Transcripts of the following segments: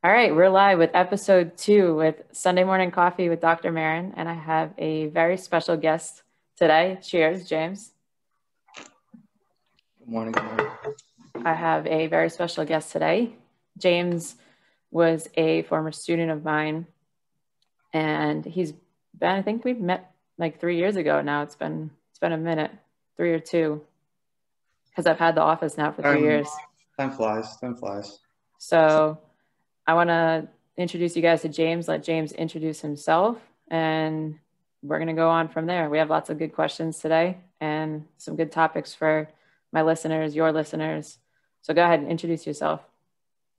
All right, we're live with episode 2 with Sunday Morning Coffee with Dr. Marron, and I have a very special guest today. Cheers, James. Good morning. Good morning. I have a very special guest today. James was a former student of mine, and I think we've met like 3 years ago now. It's been a minute, 3 or 2, because I've had the office now for 3 years. Time flies. Time flies. So I want to introduce you guys to James, let James introduce himself, and we're going to go on from there. We have lots of good questions today and some good topics for my listeners, your listeners. So go ahead and introduce yourself.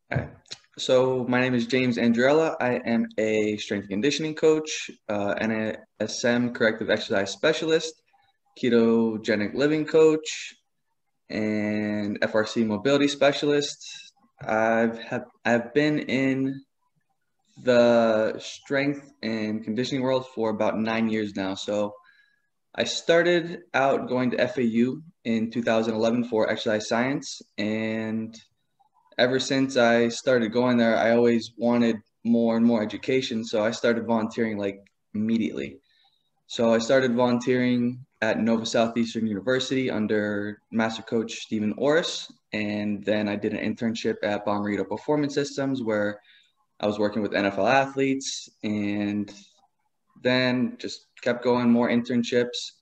All right. So my name is James Andriella. I am a strength and conditioning coach and a SM corrective exercise specialist, ketogenic living coach, and FRC mobility specialist. I've been in the strength and conditioning world for about 9 years now. So I started out going to FAU in 2011 for exercise science, and ever since I started going there, I always wanted more and more education. So I started volunteering like immediately. So I started volunteering at Nova Southeastern University under Master Coach Stephen Orris. And then I did an internship at Bommarito Performance Systems where I was working with NFL athletes, and then just kept going, more internships.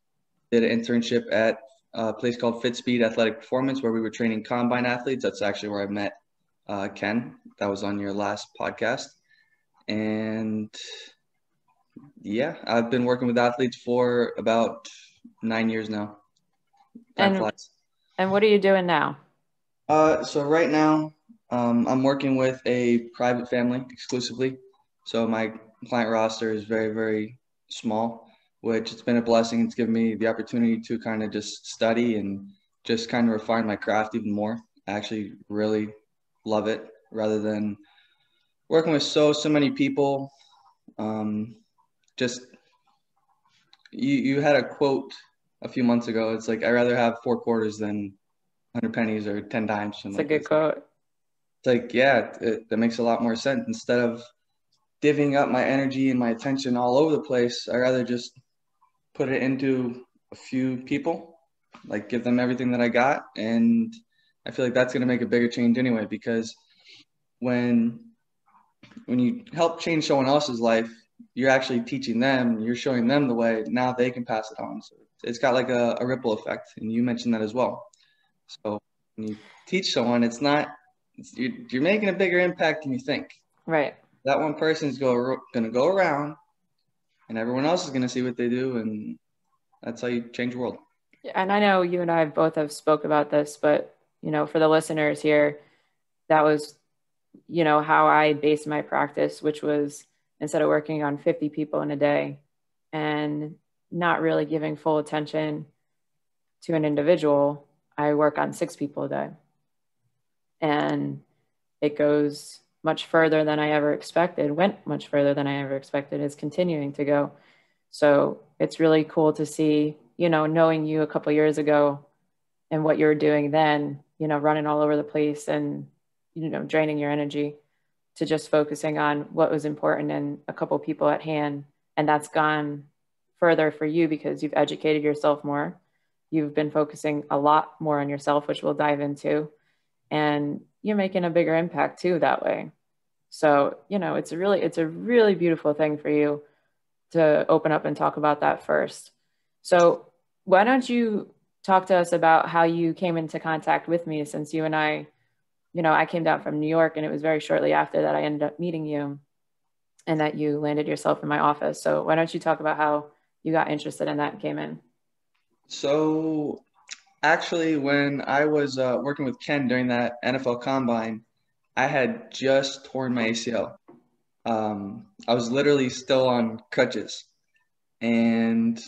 Did an internship at a place called Fit Speed Athletic Performance where we were training combine athletes. That's actually where I met Ken. That was on your last podcast. And yeah, I've been working with athletes for about 9 years now. Time flies. And what are you doing now? So right now, I'm working with a private family exclusively. So my client roster is very, very small, which it's been a blessing. It's given me the opportunity to kind of just study and just kind of refine my craft even more. I actually really love it rather than working with so many people. Just you had a quote a few months ago. It's like, I'd rather have 4 quarters than 100 pennies or 10 dimes. It's a good quote. It's like, yeah, that makes a lot more sense. Instead of divvying up my energy and my attention all over the place, I rather just put it into a few people, like give them everything that I got. And I feel like that's going to make a bigger change anyway, because when you help change someone else's life, you're actually teaching them, you're showing them the way. Now they can pass it on. So it's got like a ripple effect. And you mentioned that as well. So when you teach someone, you're making a bigger impact than you think. Right. That one person is going to go around, and everyone else is going to see what they do, and that's how you change the world. And I know you and I both have spoke about this, but for the listeners here, that was how I based my practice, which was instead of working on 50 people in a day and not really giving full attention to an individual, I work on 6 people a day. And it goes much further than I ever expected, went much further than I ever expected, is continuing to go. So it's really cool to see, knowing you a couple of years ago and what you were doing then, running all over the place and, draining your energy, to just focusing on what was important and a couple of people at hand. And that's gone further for you because you've educated yourself more. You've been focusing a lot more on yourself, which we'll dive into. And you're making a bigger impact too that way. So, it's a really beautiful thing for you to open up and talk about that first. So why don't you talk to us about how you came into contact with me, since you and I came down from New York, and it was very shortly after that I ended up meeting you and that you landed yourself in my office. So why don't you talk about how you got interested in that and came in? So actually, when I was working with Ken during that NFL Combine, I had just torn my ACL. I was literally still on crutches, and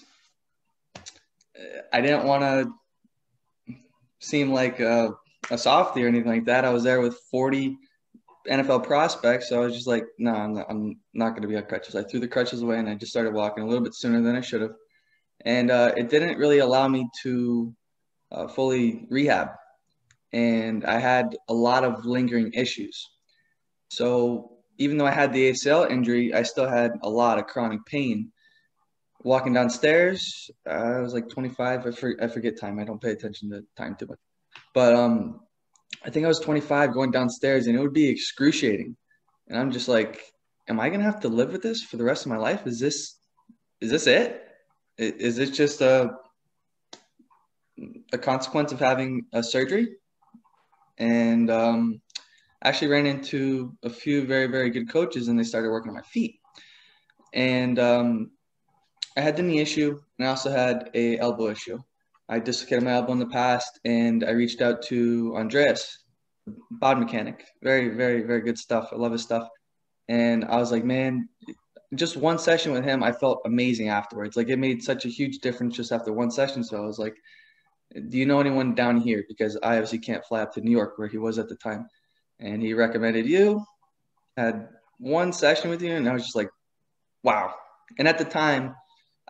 I didn't want to seem like a softie or anything like that. I was there with 40 NFL prospects, so I was just like, no, I'm not going to be on crutches. I threw the crutches away, and I just started walking a little bit sooner than I should have. And it didn't really allow me to fully rehab. And I had a lot of lingering issues. So even though I had the ACL injury, I still had a lot of chronic pain. Walking downstairs, I was like 25. I forget time. I don't pay attention to time too much. But I think I was 25 going downstairs, and it would be excruciating. And I'm just like, am I gonna have to live with this for the rest of my life? Is this it? Is this just a consequence of having a surgery? And actually ran into a few very, very good coaches, and they started working on my feet. And I had the knee issue, and I also had a elbow issue. I dislocated my elbow in the past, and I reached out to Andreas, bod mechanic. Very, very, very good stuff. I love his stuff. And I was like, man, just one session with him, I felt amazing afterwards. Like, it made such a huge difference just after one session. So I was like, do you know anyone down here? Because I obviously can't fly up to New York where he was at the time. And he recommended you. Had one session with you, and I was just like, wow. And at the time,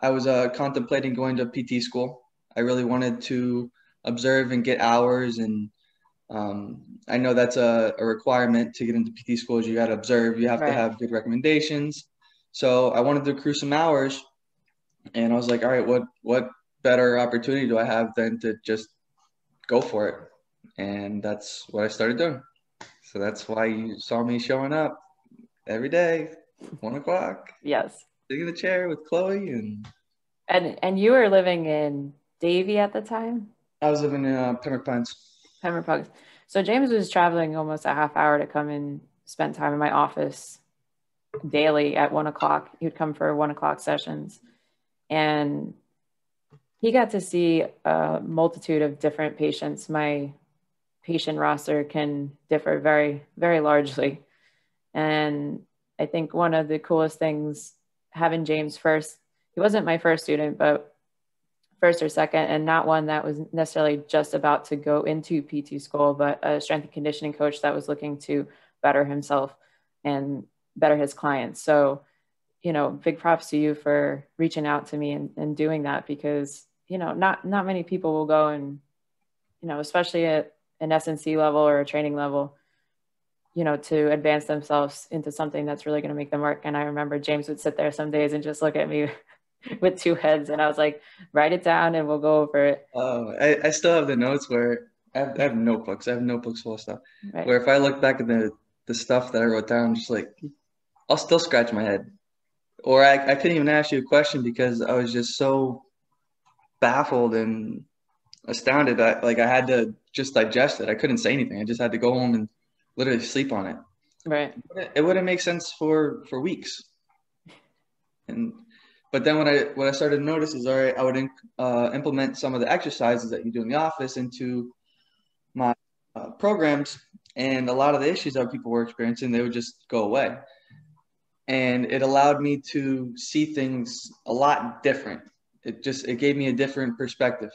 I was contemplating going to PT school. I really wanted to observe and get hours, and I know that's a requirement to get into PT school is you got to observe. You have to have good recommendations. So I wanted to accrue some hours, and I was like, all right, what better opportunity do I have than to just go for it? And that's what I started doing. So that's why you saw me showing up every day, 1 o'clock. Yes. Sitting in the chair with Chloe and you were living in Davie at the time? I was living in Pembroke Pines. Pembroke Pines. So James was traveling almost a half hour to come and spend time in my office daily at 1 o'clock. He would come for 1 o'clock sessions. And he got to see a multitude of different patients. My patient roster can differ very, very largely. And I think one of the coolest things having James first, he wasn't my first student, but first or second, and not one that was necessarily just about to go into PT school, but a strength and conditioning coach that was looking to better himself and better his clients. So, you know, big props to you for reaching out to me and doing that, because, you know, not many people will go and, you know, especially at an SNC level or a training level, you know, to advance themselves into something that's really going to make them work. And I remember James would sit there some days and just look at me with two heads. And I was like, write it down and we'll go over it. I still have the notes where I have notebooks. I have notebooks full of stuff. Right. Where if I look back at the stuff that I wrote down, just like, I'll still scratch my head. Or I couldn't even ask you a question because I was just so baffled and astounded that like I had to just digest it. I couldn't say anything. I just had to go home and literally sleep on it. Right. It wouldn't make sense for weeks. But then what I started to notice is, all right, I would implement some of the exercises that you do in the office into my programs, and a lot of the issues that people were experiencing, they would just go away. And it allowed me to see things a lot different. It gave me a different perspective.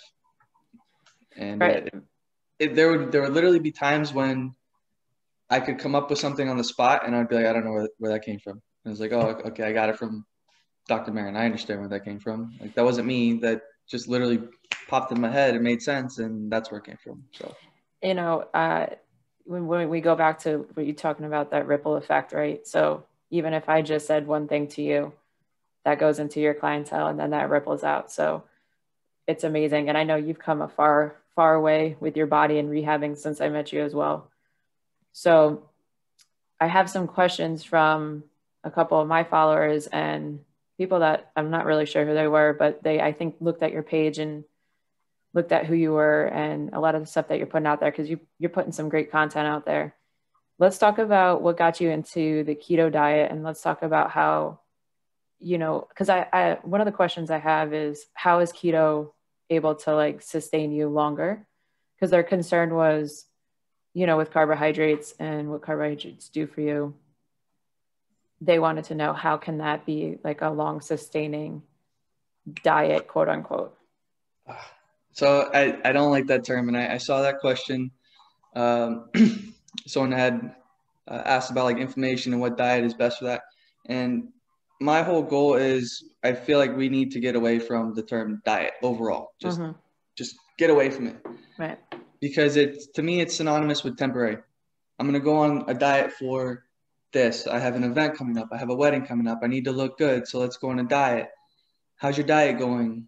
And right. There would literally be times when I could come up with something on the spot, and I'd be like, I don't know where that came from. And I was like, oh, okay, I got it from Dr. Marron. I understand where that came from. Like, that wasn't me. That just literally popped in my head. It made sense, and that's where it came from. So, you know, when we go back to what you're talking about, that ripple effect, right? So even if I just said one thing to you, that goes into your clientele, and then that ripples out. So it's amazing. And I know you've come a far way with your body and rehabbing since I met you as well. So I have some questions from a couple of my followers and people that I'm not really sure who they were, but they, I think, looked at your page and looked at who you were and a lot of the stuff that you're putting out there, because you're putting some great content out there. Let's talk about what got you into the keto diet, and let's talk about how, you know, because I one of the questions I have is, how is keto able to like sustain you longer? Because their concern was, you know, with carbohydrates and what carbohydrates do for you. They wanted to know, how can that be like a long sustaining diet, quote unquote? So I don't like that term. And I saw that question. Someone had asked about like inflammation and what diet is best for that. And my whole goal is, I feel like we need to get away from the term diet overall. Just get away from it. Right. Because to me, it's synonymous with temporary. I'm going to go on a diet for this. I have an event coming up. I have a wedding coming up. I need to look good. So let's go on a diet. How's your diet going?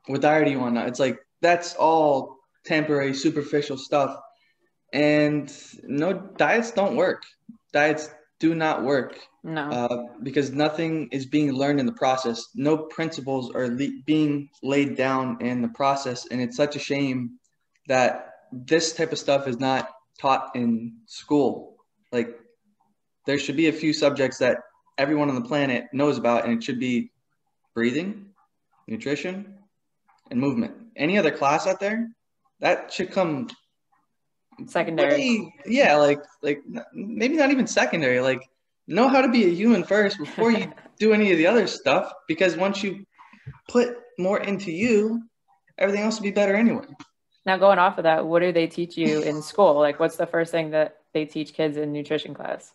What diet are you on now? It's like, that's all temporary, superficial stuff. And no, diets don't work. Diets do not work. No. Because nothing is being learned in the process. No principles are being laid down in the process. And it's such a shame that this type of stuff is not taught in school. Like, there should be a few subjects that everyone on the planet knows about, and it should be breathing, nutrition, and movement. Any other class out there, that should come secondary. Yeah, like maybe not even secondary. Like, know how to be a human first before you do any of the other stuff, because once you put more into you, everything else will be better anyway. Now, going off of that, what do they teach you in school? Like, what's the first thing that they teach kids in nutrition class?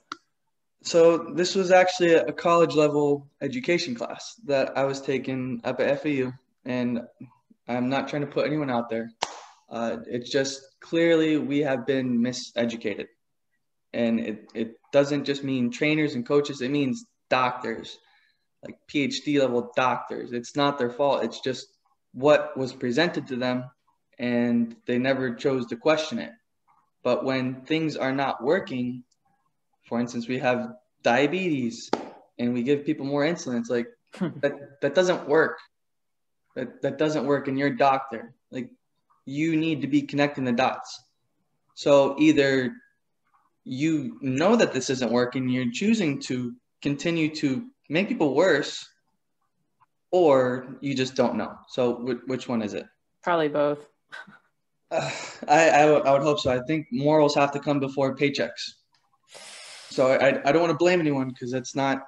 So this was actually a college level education class that I was taking up at FAU, and I'm not trying to put anyone out there. It's just clearly we have been miseducated, and it doesn't just mean trainers and coaches. It means doctors, like PhD level doctors. It's not their fault. It's just what was presented to them, and they never chose to question it. But when things are not working, for instance, we have diabetes and we give people more insulin. It's like, that doesn't work. That doesn't work, and you're a doctor. Like, you need to be connecting the dots. So either you know that this isn't working, you're choosing to continue to make people worse, or you just don't know. So which one is it? Probably both. I would hope so. I think morals have to come before paychecks. So I don't want to blame anyone, because it's not,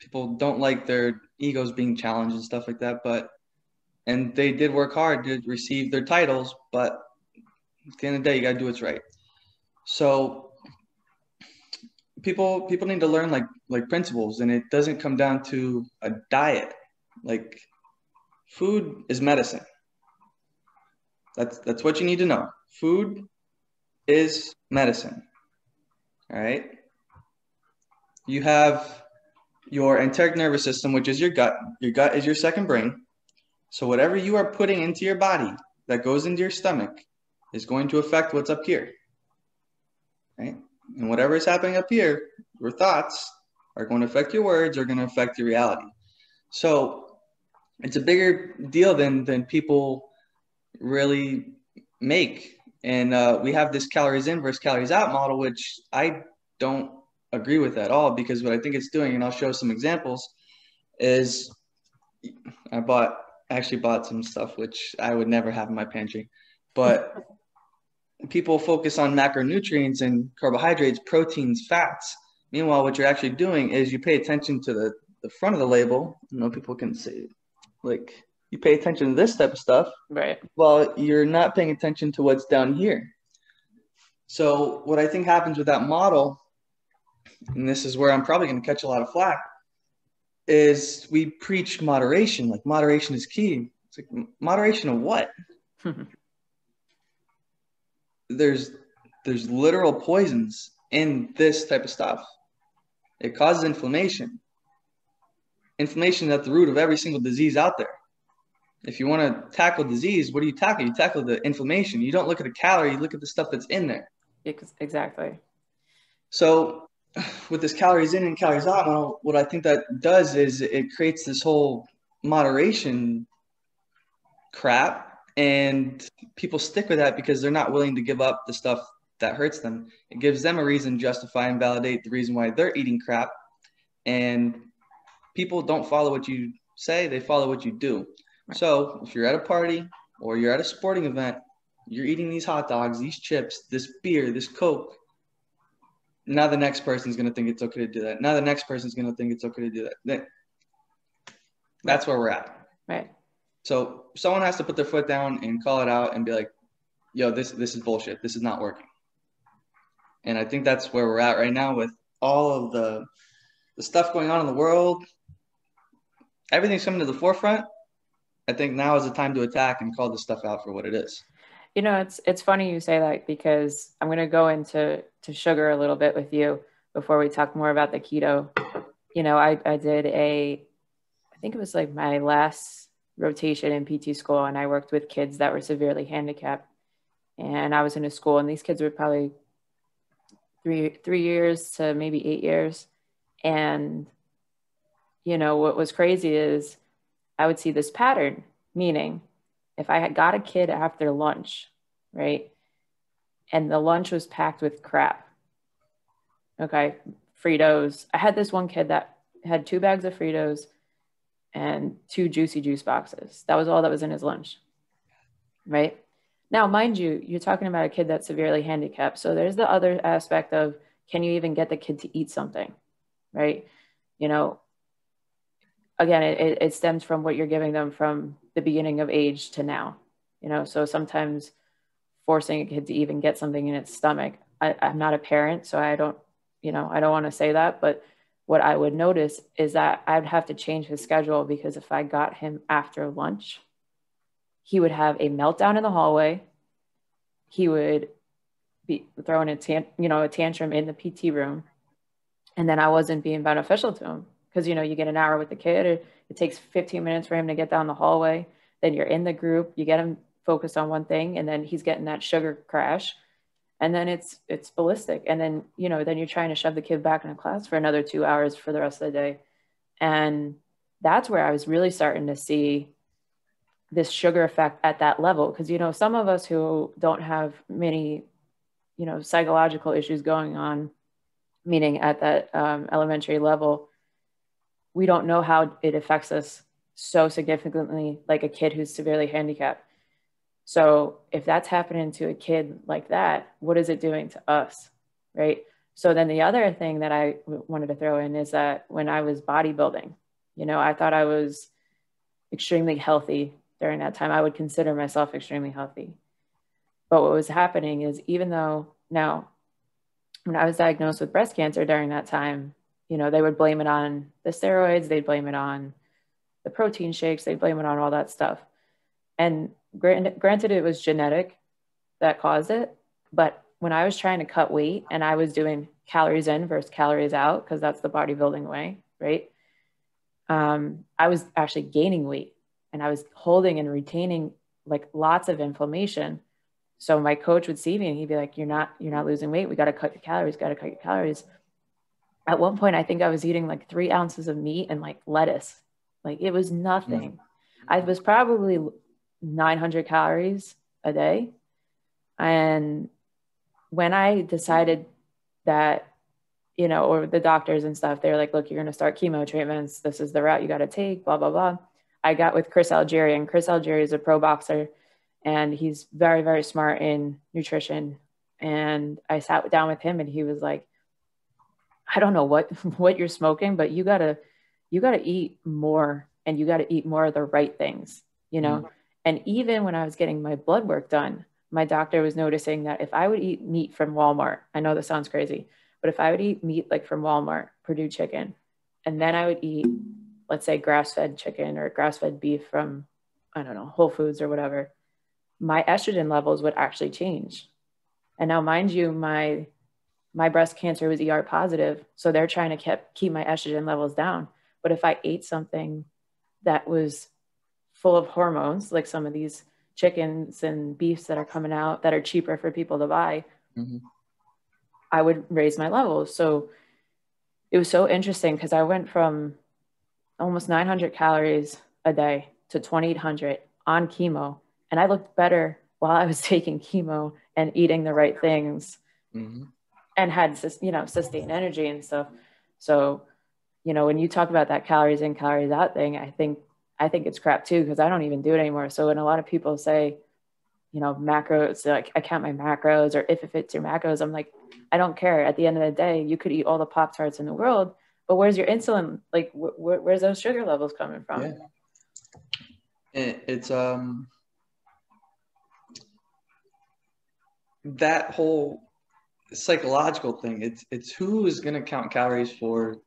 people don't like their egos being challenged and stuff like that. And they did work hard to receive their titles, but at the end of the day, you got to do what's right. So people need to learn like principles, and it doesn't come down to a diet. Like, food is medicine. That's what you need to know. Food is medicine. All right. You have your enteric nervous system, which is your gut. Your gut is your second brain. So whatever you are putting into your body that goes into your stomach is going to affect what's up here. Right? And whatever is happening up here, your thoughts are going to affect your words, are going to affect your reality. So it's a bigger deal than people really make. And we have this calories in versus calories out model, which I don't agree with at all, because what I think it's doing, and I'll show some examples, is I actually bought some stuff which I would never have in my pantry, but people focus on macronutrients and carbohydrates, proteins, fats. Meanwhile, what you're actually doing is you pay attention to the front of the label. I know people can say, like, you pay attention to this type of stuff. Right. Well, you're not paying attention to what's down here. So what I think happens with that model, and this is where I'm probably going to catch a lot of flack, is we preach moderation. Like, moderation is key. It's like, moderation of what? There's literal poisons in this type of stuff. It causes inflammation. Inflammation is at the root of every single disease out there. If you want to tackle disease, what do you tackle? You tackle the inflammation. You don't look at the calorie, you look at the stuff that's in there. Exactly. So with this calories in and calories out model, what I think that does is it creates this whole moderation crap, and people stick with that because they're not willing to give up the stuff that hurts them. It gives them a reason to justify and validate the reason why they're eating crap. And people don't follow what you say, they follow what you do. Right. So if you're at a party or you're at a sporting event, you're eating these hot dogs, these chips, this beer, this Coke. Now the next person's going to think it's okay to do that. Now the next person's going to think it's okay to do that. That's where we're at. Right. So someone has to put their foot down and call it out and be like, yo, this is bullshit. This is not working. And I think that's where we're at right now with all of the stuff going on in the world. Everything's coming to the forefront. I think now is the time to attack and call this stuff out for what it is. You know, it's funny you say that, because I'm going to go into sugar a little bit with you. before we talk more about the keto, you know, I did I think it was like my last rotation in PT school, and I worked with kids that were severely handicapped. And I was in a school, and these kids were probably three years to maybe 8 years. And, you know, what was crazy is I would see this pattern, meaning if I had got a kid after lunch, right, and the lunch was packed with crap, okay, Fritos. I had this one kid that had 2 bags of Fritos and 2 juicy juice boxes. That was all that was in his lunch, right? Now, mind you, you're talking about a kid that's severely handicapped. So there's the other aspect of, can you even get the kid to eat something, right? You know, again, it stems from what you're giving them from the beginning of age to now, you know? So sometimes forcing a kid to even get something in its stomach, I'm not a parent, so I don't want to say that, but what I would notice is that I'd have to change his schedule, because if I got him after lunch, he would have a meltdown in the hallway. He would be throwing a tantrum in the PT room. And then I wasn't being beneficial to him, because, you know, you get an hour with the kid, it takes 15 minutes for him to get down the hallway. Then you're in the group, you get him focused on one thing, and then he's getting that sugar crash. And then it's ballistic. And then, you know, then you're trying to shove the kid back into class for another 2 hours for the rest of the day. And that's where I was really starting to see this sugar effect at that level. Because, you know, some of us who don't have many, you know, psychological issues going on, meaning at that elementary level, we don't know how it affects us so significantly like a kid who's severely handicapped. So if that's happening to a kid like that, what is it doing to us, right? So then the other thing that I wanted to throw in is that when I was bodybuilding, you know, I thought I was extremely healthy during that time. I would consider myself extremely healthy. But what was happening is, even though now, when I was diagnosed with breast cancer during that time, you know, they would blame it on the steroids, they'd blame it on the protein shakes, they'd blame it on all that stuff. And granted, it was genetic that caused it. But when I was trying to cut weight and I was doing calories in versus calories out, because that's the bodybuilding way, right? I was actually gaining weight, and I was holding and retaining like lots of inflammation. So my coach would see me and he'd be like, you're not losing weight. We got to cut your calories. At one point, I think I was eating like 3 ounces of meat and like lettuce. Like, it was nothing. I was probably 900 calories a day. And when I decided that, you know, or the doctors and stuff, they're like, look, you're going to start chemo treatments. This is the route you got to take, blah, blah, blah. I got with Chris Algieri, and Chris Algieri is a pro boxer, and he's very, very smart in nutrition. And I sat down with him, and he was like, I don't know what you're smoking, but you gotta eat more, and you got to eat more of the right things, you know? And even when I was getting my blood work done, my doctor was noticing that if I would eat meat from Walmart, I know this sounds crazy, but if I would eat meat like from Walmart, Purdue chicken, and then I would eat, let's say, grass-fed chicken or grass-fed beef from, I don't know, Whole Foods or whatever, my estrogen levels would actually change. And now, mind you, my breast cancer was ER positive, so they're trying to keep my estrogen levels down. But if I ate something that was full of hormones, like some of these chickens and beefs that are coming out that are cheaper for people to buy, I would raise my levels. So it was so interesting, because I went from almost 900 calories a day to 2,800 on chemo. And I looked better while I was taking chemo and eating the right things, and had, you know, sustained energy and stuff. So, you know, when you talk about that calories in, calories out thing, I think it's crap too, because I don't even do it anymore. So when a lot of people say, you know, macros, like I count my macros, or if it fits your macros, I'm like, I don't care. At the end of the day, you could eat all the Pop-Tarts in the world, but where's your insulin? Like, where's those sugar levels coming from? Yeah. It's that whole psychological thing. It's who is going to count calories for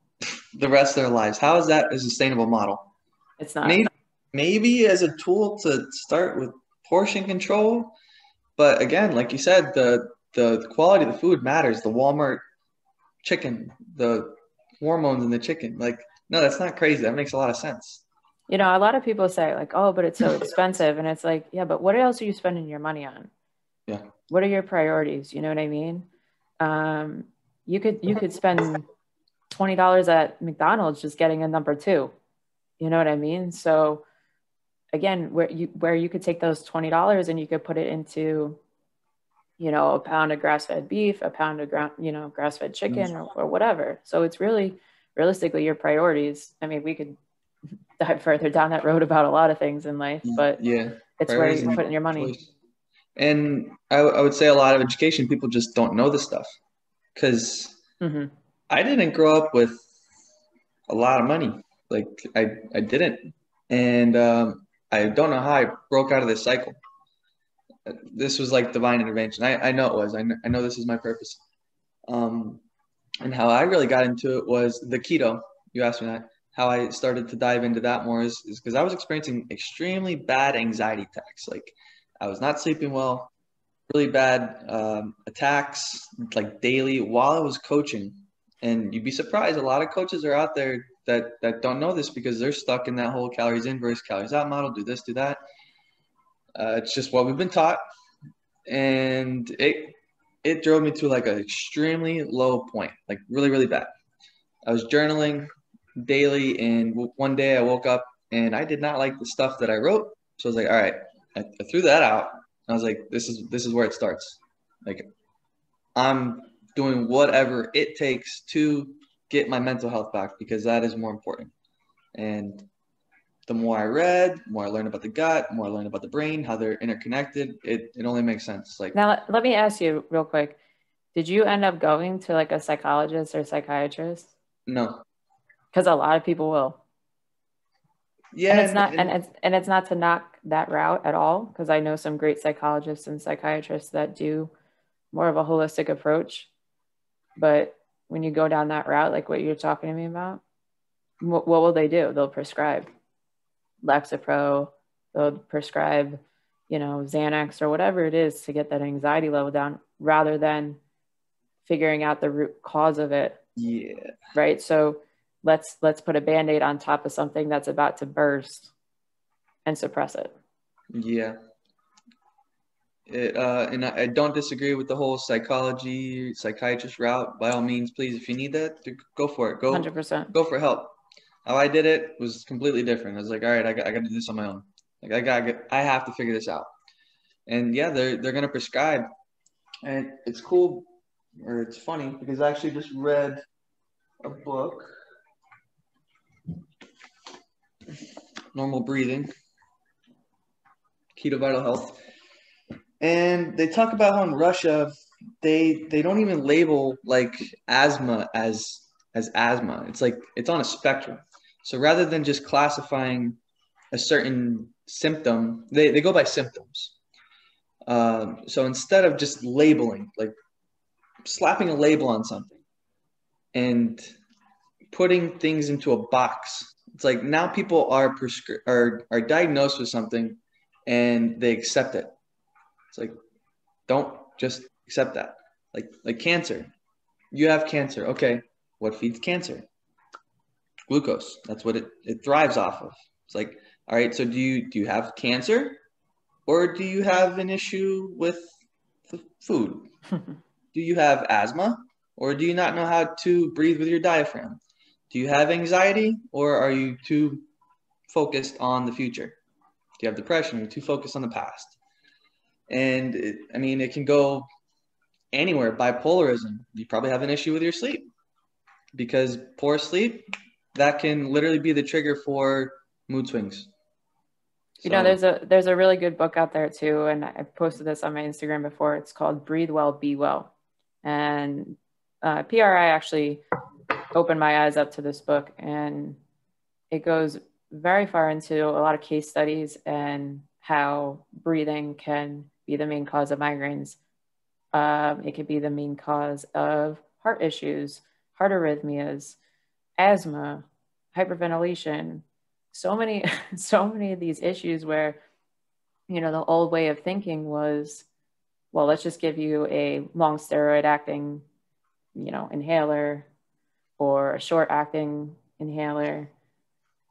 the rest of their lives. How is that a sustainable model? It's not. Maybe as a tool to start with portion control, but again, like you said, the quality of the food matters. The Walmart chicken, the hormones in the chicken. Like, no, that's not crazy. That makes a lot of sense. You know, a lot of people say like, oh, but it's so expensive. And it's like, yeah, but what else are you spending your money on? Yeah. What are your priorities? You know what I mean? You could spend $20 at McDonald's just getting a number two. You know what I mean? So again, where you could take those $20 and you could put it into, you know, a pound of grass-fed beef, a pound of grass-fed chicken or whatever. So it's really realistically your priorities. I mean, we could dive further down that road about a lot of things in life, but yeah, it's where you're putting your money. Choice. And I would say a lot of education, people just don't know this stuff because I didn't grow up with a lot of money. Like I didn't. And I don't know how I broke out of this cycle. This was like divine intervention. I know it was. I know this is my purpose. And how I really got into it was the keto. You asked me that. How I started to dive into that more is because I was experiencing extremely bad anxiety attacks. Like I was not sleeping well, really bad attacks, like daily while I was coaching. And you'd be surprised, a lot of coaches are out there that don't know this because they're stuck in that whole calories in versus calories out model, do this, do that. It's just what we've been taught. And it drove me to like an extremely low point, like really, really bad. I was journaling daily, and one day I woke up and I did not like the stuff that I wrote. So I was like, all right, I threw that out. I was like, this is where it starts. Like I'm doing whatever it takes to get my mental health back because that is more important. And the more I read, the more I learned about the gut, the more I learned about the brain, how they're interconnected. It only makes sense. Like now, let me ask you real quick. Did you end up going to like a psychologist or psychiatrist? No. Because a lot of people will. Yeah. And it's not, and it's not to knock that route at all, because I know some great psychologists and psychiatrists that do more of a holistic approach. But when you go down that route, like what you're talking to me about, what will they do? They'll prescribe Lexapro, they'll prescribe, you know, Xanax or whatever it is to get that anxiety level down, rather than figuring out the root cause of it. Yeah. Right. So let's put a Band-Aid on top of something that's about to burst and suppress it. Yeah. And I don't disagree with the whole psychiatrist route. By all means, please, if you need that, go for it. Go 100%. Go for help. How I did it was completely different. I was like, all right, I got to do this on my own. Like I have to figure this out. And yeah, they're gonna prescribe. And it's cool, or it's funny because I actually just read a book, Normal Breathing, Keto Vital Health. And they talk about how in Russia they don't even label like asthma as asthma. It's like it's on a spectrum. So rather than just classifying a certain symptom, they go by symptoms. So instead of just labeling, like slapping a label on something and putting things into a box, it's like now people are diagnosed with something and they accept it. It's like, don't just accept that. Like cancer. You have cancer. Okay. What feeds cancer? Glucose. That's what it thrives off of. It's like, all right, so do you have cancer, or do you have an issue with the food? Do you have asthma, or do you not know how to breathe with your diaphragm? Do you have anxiety, or are you too focused on the future? Do you have depression? Are you too focused on the past? And it can go anywhere. Bipolarism. You probably have an issue with your sleep, because poor sleep, that can literally be the trigger for mood swings. You know, there's a really good book out there too, and I posted this on my Instagram before. It's called Breathe Well, Be Well. And PRI actually opened my eyes up to this book, and it goes very far into a lot of case studies and how breathing can be the main cause of migraines. It could be the main cause of heart issues, heart arrhythmias, asthma, hyperventilation. So many of these issues where, you know, the old way of thinking was, well, let's just give you a long steroid acting, inhaler or a short acting inhaler,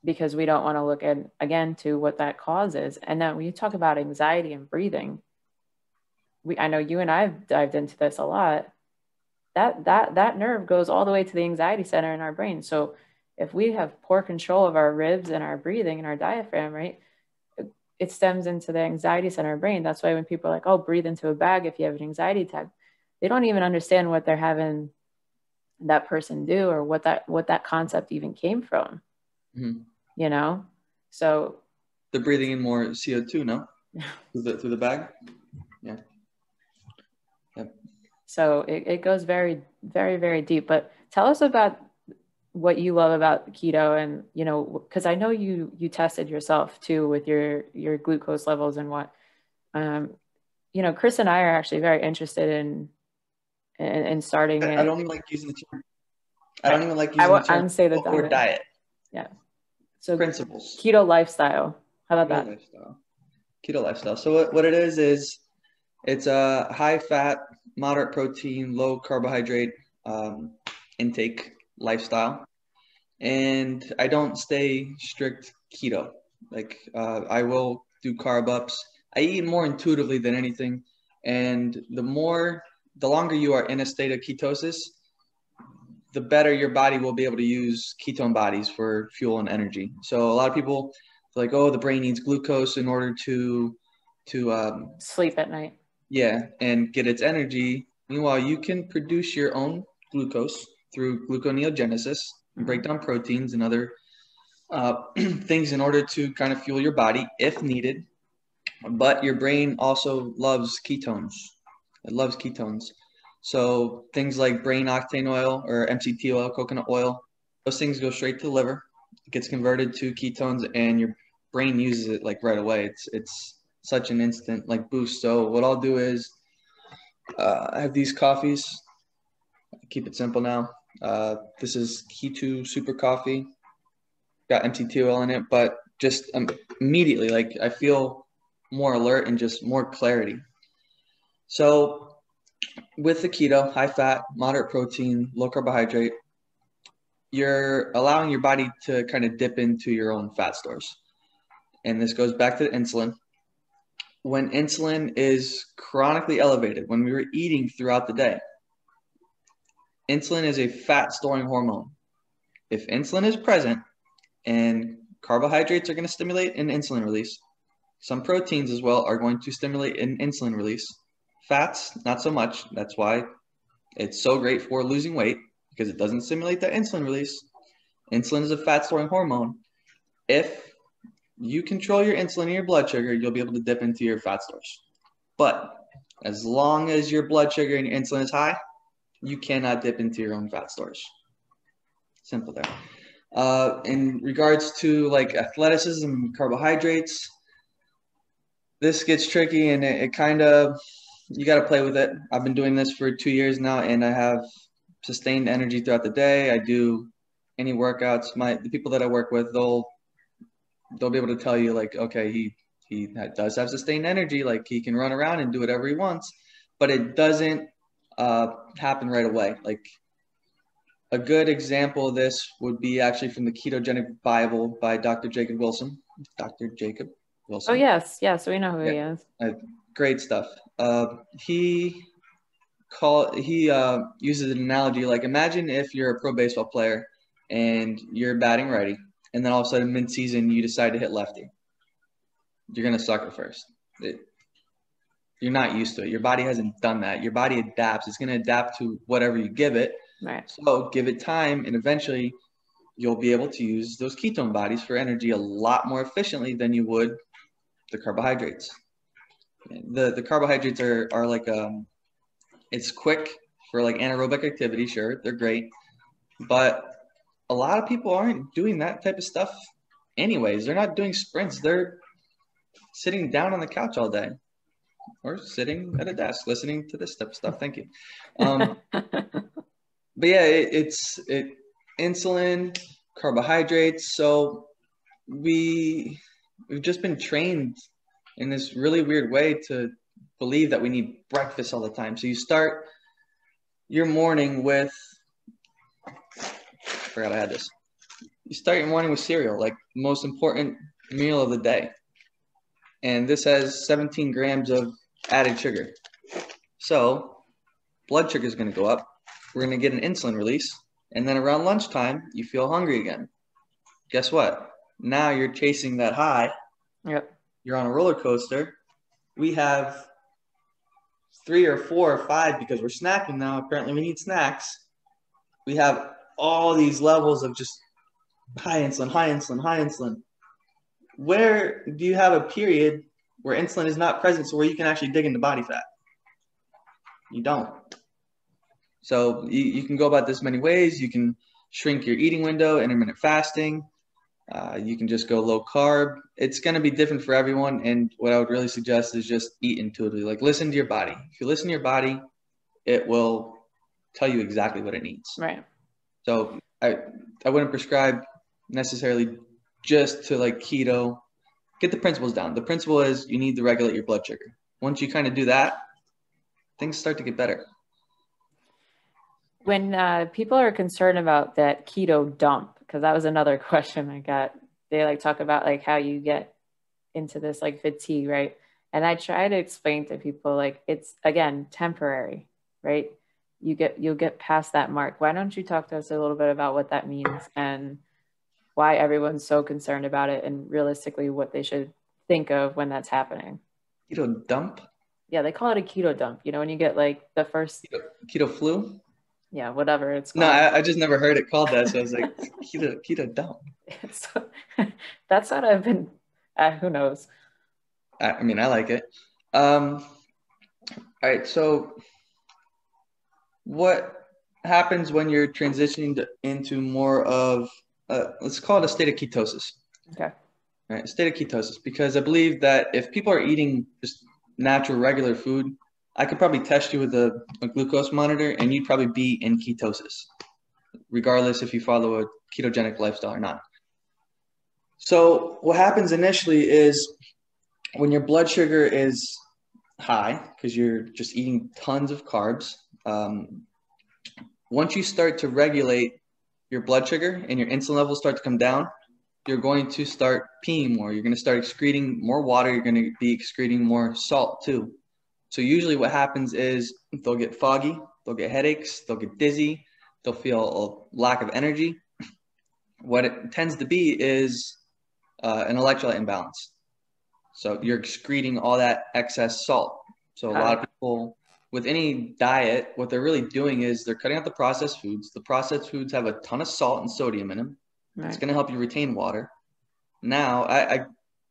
because we don't want to look at, again, to what that cause is. And then when you talk about anxiety and breathing, I know you and I've dived into this a lot. That nerve goes all the way to the anxiety center in our brain. So if we have poor control of our ribs and our breathing and our diaphragm, right, it stems into the anxiety center of our brain. That's why when people are like, oh, breathe into a bag if you have an anxiety attack, they don't even understand what they're having that person do, or what that concept even came from. Mm-hmm. So they're breathing in more CO2, no? through the bag. Yeah. Yep. So it goes very, very, very deep. But tell us about what you love about keto, and because I know you tested yourself too with your glucose levels and what. Chris and I are actually very interested in starting. I don't even like using the term. I don't even like using the term. Say the or diet. Yeah. So principles. Keto lifestyle. How about that? Keto lifestyle. So what it is it's a high fat, moderate protein, low carbohydrate intake lifestyle. And I don't stay strict keto. Like I will do carb ups. I eat more intuitively than anything. And the longer you are in a state of ketosis, the better your body will be able to use ketone bodies for fuel and energy. So a lot of people are like, oh, the brain needs glucose in order to sleep at night. Yeah, and get its energy. Meanwhile, you can produce your own glucose through gluconeogenesis, and break down proteins and other things in order to kind of fuel your body if needed. But your brain also loves ketones. It loves ketones. So things like brain octane oil or MCT oil, coconut oil, those things go straight to the liver. It gets converted to ketones, and your brain uses it like right away. It's such an instant like boost. So what I'll do is I have these coffees. Keep it simple now. This is Keto Super Coffee. Got MCT oil in it, but just immediately, like I feel more alert and just more clarity. So with the keto, high fat, moderate protein, low carbohydrate, you're allowing your body to kind of dip into your own fat stores. And this goes back to the insulin. When insulin is chronically elevated, when we were eating throughout the day, insulin is a fat storing hormone. If insulin is present and carbohydrates are going to stimulate an insulin release, some proteins as well are going to stimulate an insulin release. Fats, not so much. That's why it's so great for losing weight, because it doesn't stimulate that insulin release. Insulin is a fat storing hormone. If you control your insulin and your blood sugar, you'll be able to dip into your fat stores. But as long as your blood sugar and your insulin is high, you cannot dip into your own fat stores. Simple there. In regards to like athleticism and carbohydrates, this gets tricky, and it kind of, you got to play with it. I've been doing this for 2 years now, and I have sustained energy throughout the day. I do any workouts. The people that I work with, they'll be able to tell you like, okay, he does have sustained energy. Like he can run around and do whatever he wants, but it doesn't happen right away. Like a good example of this would be actually from the Ketogenic Bible by Dr. Jacob Wilson. Dr. Jacob Wilson. Oh, yes. Yes, we know who he is. Great stuff. He uses an analogy like, imagine if you're a pro baseball player and you're batting righty, and then all of a sudden mid-season you decide to hit lefty. You're going to suck at first. You're not used to it. Your body hasn't done that. Your body adapts. It's going to adapt to whatever you give it. Right. So give it time, and eventually you'll be able to use those ketone bodies for energy a lot more efficiently than you would the carbohydrates. The carbohydrates are like it's quick for like anaerobic activity. Sure, they're great, but a lot of people aren't doing that type of stuff anyways. They're not doing sprints. They're sitting down on the couch all day or sitting at a desk listening to this type of stuff. Thank you. But yeah, it's insulin, carbohydrates. So we've just been trained in this really weird way to believe that we need breakfast all the time. So you start your morning with, I forgot I had this. You start your morning with cereal, like the most important meal of the day. And this has 17 grams of added sugar. So blood sugar is going to go up. We're going to get an insulin release. And then around lunchtime, you feel hungry again. Guess what? Now you're chasing that high. Yep. You're on a roller coaster. We have 3 or 4 or 5 because we're snacking now. Apparently we need snacks. We have all these levels of just high insulin, high insulin, high insulin. Where do you have a period where insulin is not present, so where you can actually dig into body fat? You don't. So you can go about this many ways. You can shrink your eating window, intermittent fasting. You can just go low carb. It's going to be different for everyone. And what I would really suggest is just eat intuitively. Like, listen to your body. If you listen to your body, it will tell you exactly what it needs. Right. So I wouldn't prescribe necessarily just to like keto. Get the principles down. The principle is you need to regulate your blood sugar. Once you kind of do that, things start to get better. When people are concerned about that keto dump, because that was another question I got, they like talk about like how you get into this like fatigue, right? And I try to explain to people like it's again temporary, right? You'll get past that mark. Why don't you talk to us a little bit about what that means and why everyone's so concerned about it and realistically what they should think of when that's happening? Keto dump? Yeah, they call it a keto dump. You know, when you get like the first keto flu? Yeah, whatever it's called. No, I just never heard it called that. So I was like, keto dump. So, that's what I've been, who knows? I mean, I like it. All right. So what happens when you're transitioning into more of, let's call it a state of ketosis. Okay. All right, state of ketosis, because I believe that if people are eating just natural, regular food, I could probably test you with a glucose monitor and you'd probably be in ketosis, regardless if you follow a ketogenic lifestyle or not. So what happens initially is when your blood sugar is high, because you're just eating tons of carbs, once you start to regulate your blood sugar and your insulin levels start to come down, you're going to start peeing more. You're going to start excreting more water. You're going to be excreting more salt too. So usually what happens is they'll get foggy, they'll get headaches, they'll get dizzy, they'll feel a lack of energy. What it tends to be is an electrolyte imbalance. So you're excreting all that excess salt. So a lot of people with any diet, what they're really doing is they're cutting out the processed foods. The processed foods have a ton of salt and sodium in them. Right. It's going to help you retain water. Now, I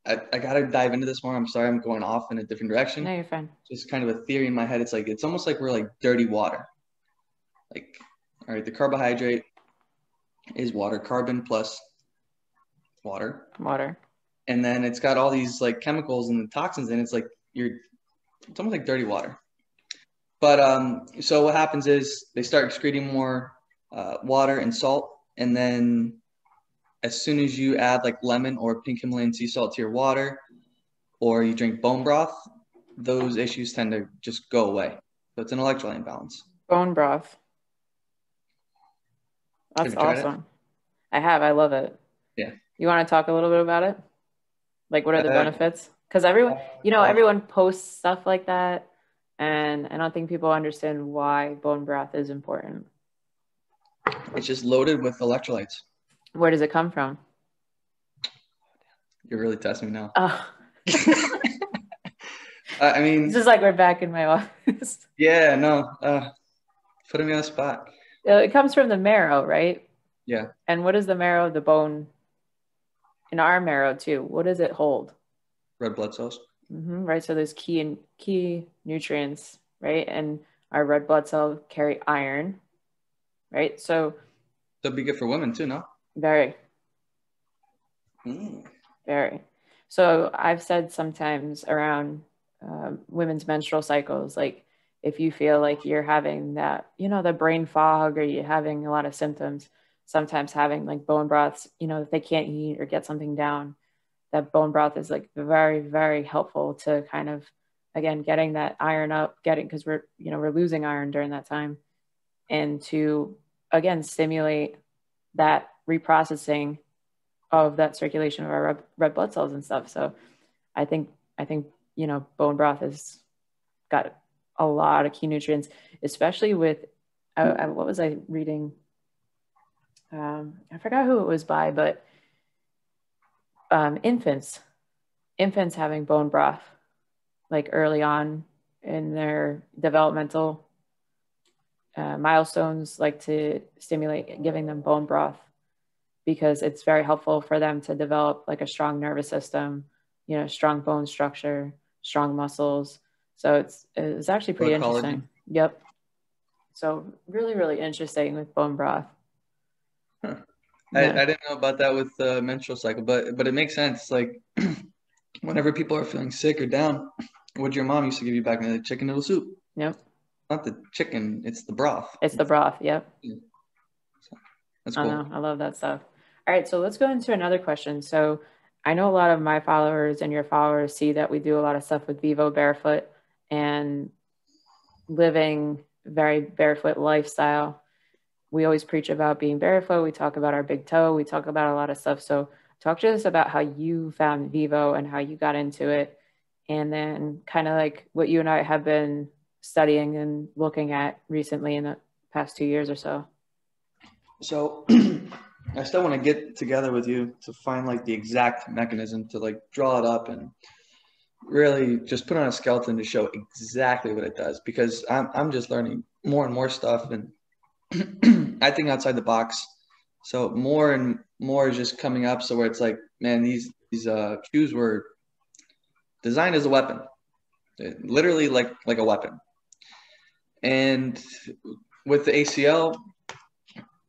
got to dive into this more. I'm sorry, I'm going off in a different direction. No, you're fine. Just kind of a theory in my head. It's almost like we're like dirty water. Like, all right, the carbohydrate is water, carbon plus water. Water. And then it's got all these like chemicals and toxins in it. It's like it's almost like dirty water. But so what happens is they start excreting more water and salt, and then as soon as you add like lemon or pink Himalayan sea salt to your water, or you drink bone broth, those issues tend to just go away. So it's an electrolyte imbalance. Bone broth. That's awesome. I have. I love it. Yeah. You want to talk a little bit about it? Like, what are the benefits? Because everyone posts stuff like that, and I don't think people understand why bone broth is important. It's just loaded with electrolytes. Where does it come from? You're really testing me now. Oh. I mean, this is like we're back in my office. Yeah, no, putting me on the spot. It comes from the marrow, right? Yeah. And what is the marrow? The bone in our marrow too. What does it hold? Red blood cells. Mm-hmm, right. So there's key nutrients, right? And our red blood cells carry iron, right? So that'd be good for women too, no? Very. Very. So I've said sometimes around women's menstrual cycles, like if you feel like you're having that, the brain fog, or you're having a lot of symptoms, sometimes having like bone broths, if they can't eat or get something down, that bone broth is like very, very helpful to kind of, again, getting that iron up, because we're losing iron during that time. and to, again, stimulate that reprocessing of that circulation of our red blood cells and stuff. So I think, you know, bone broth has got a lot of key nutrients, especially with, what was I reading? I forgot who it was by, but infants having bone broth, like early on in their developmental milestones, like to stimulate giving them bone broth, because it's very helpful for them to develop like a strong nervous system, you know, strong bone structure, strong muscles. So it's actually pretty interesting. Yep. So really, really interesting with bone broth. Huh. Yeah. I didn't know about that with the menstrual cycle, but it makes sense. Like whenever people are feeling sick or down, what your mom used to give you back in the day, chicken noodle soup. Yep. Not the chicken, it's the broth. It's the broth. Yep. Yeah. So, that's cool. I know. I love that stuff. All right. So let's go into another question. So I know a lot of my followers and your followers see that we do a lot of stuff with Vivo Barefoot and living very barefoot lifestyle. We always preach about being barefoot. We talk about our big toe. We talk about a lot of stuff. So talk to us about how you found Vivo and how you got into it. And then kind of like what you and I have been studying and looking at recently in the past 2 years or so. So I still want to get together with you to find like the exact mechanism to like draw it up and really just put on a skeleton to show exactly what it does, because I'm just learning more and more stuff, and I think outside the box. So more and more is just coming up. So where it's like, man, these shoes were designed as a weapon, literally like a weapon. And with the ACL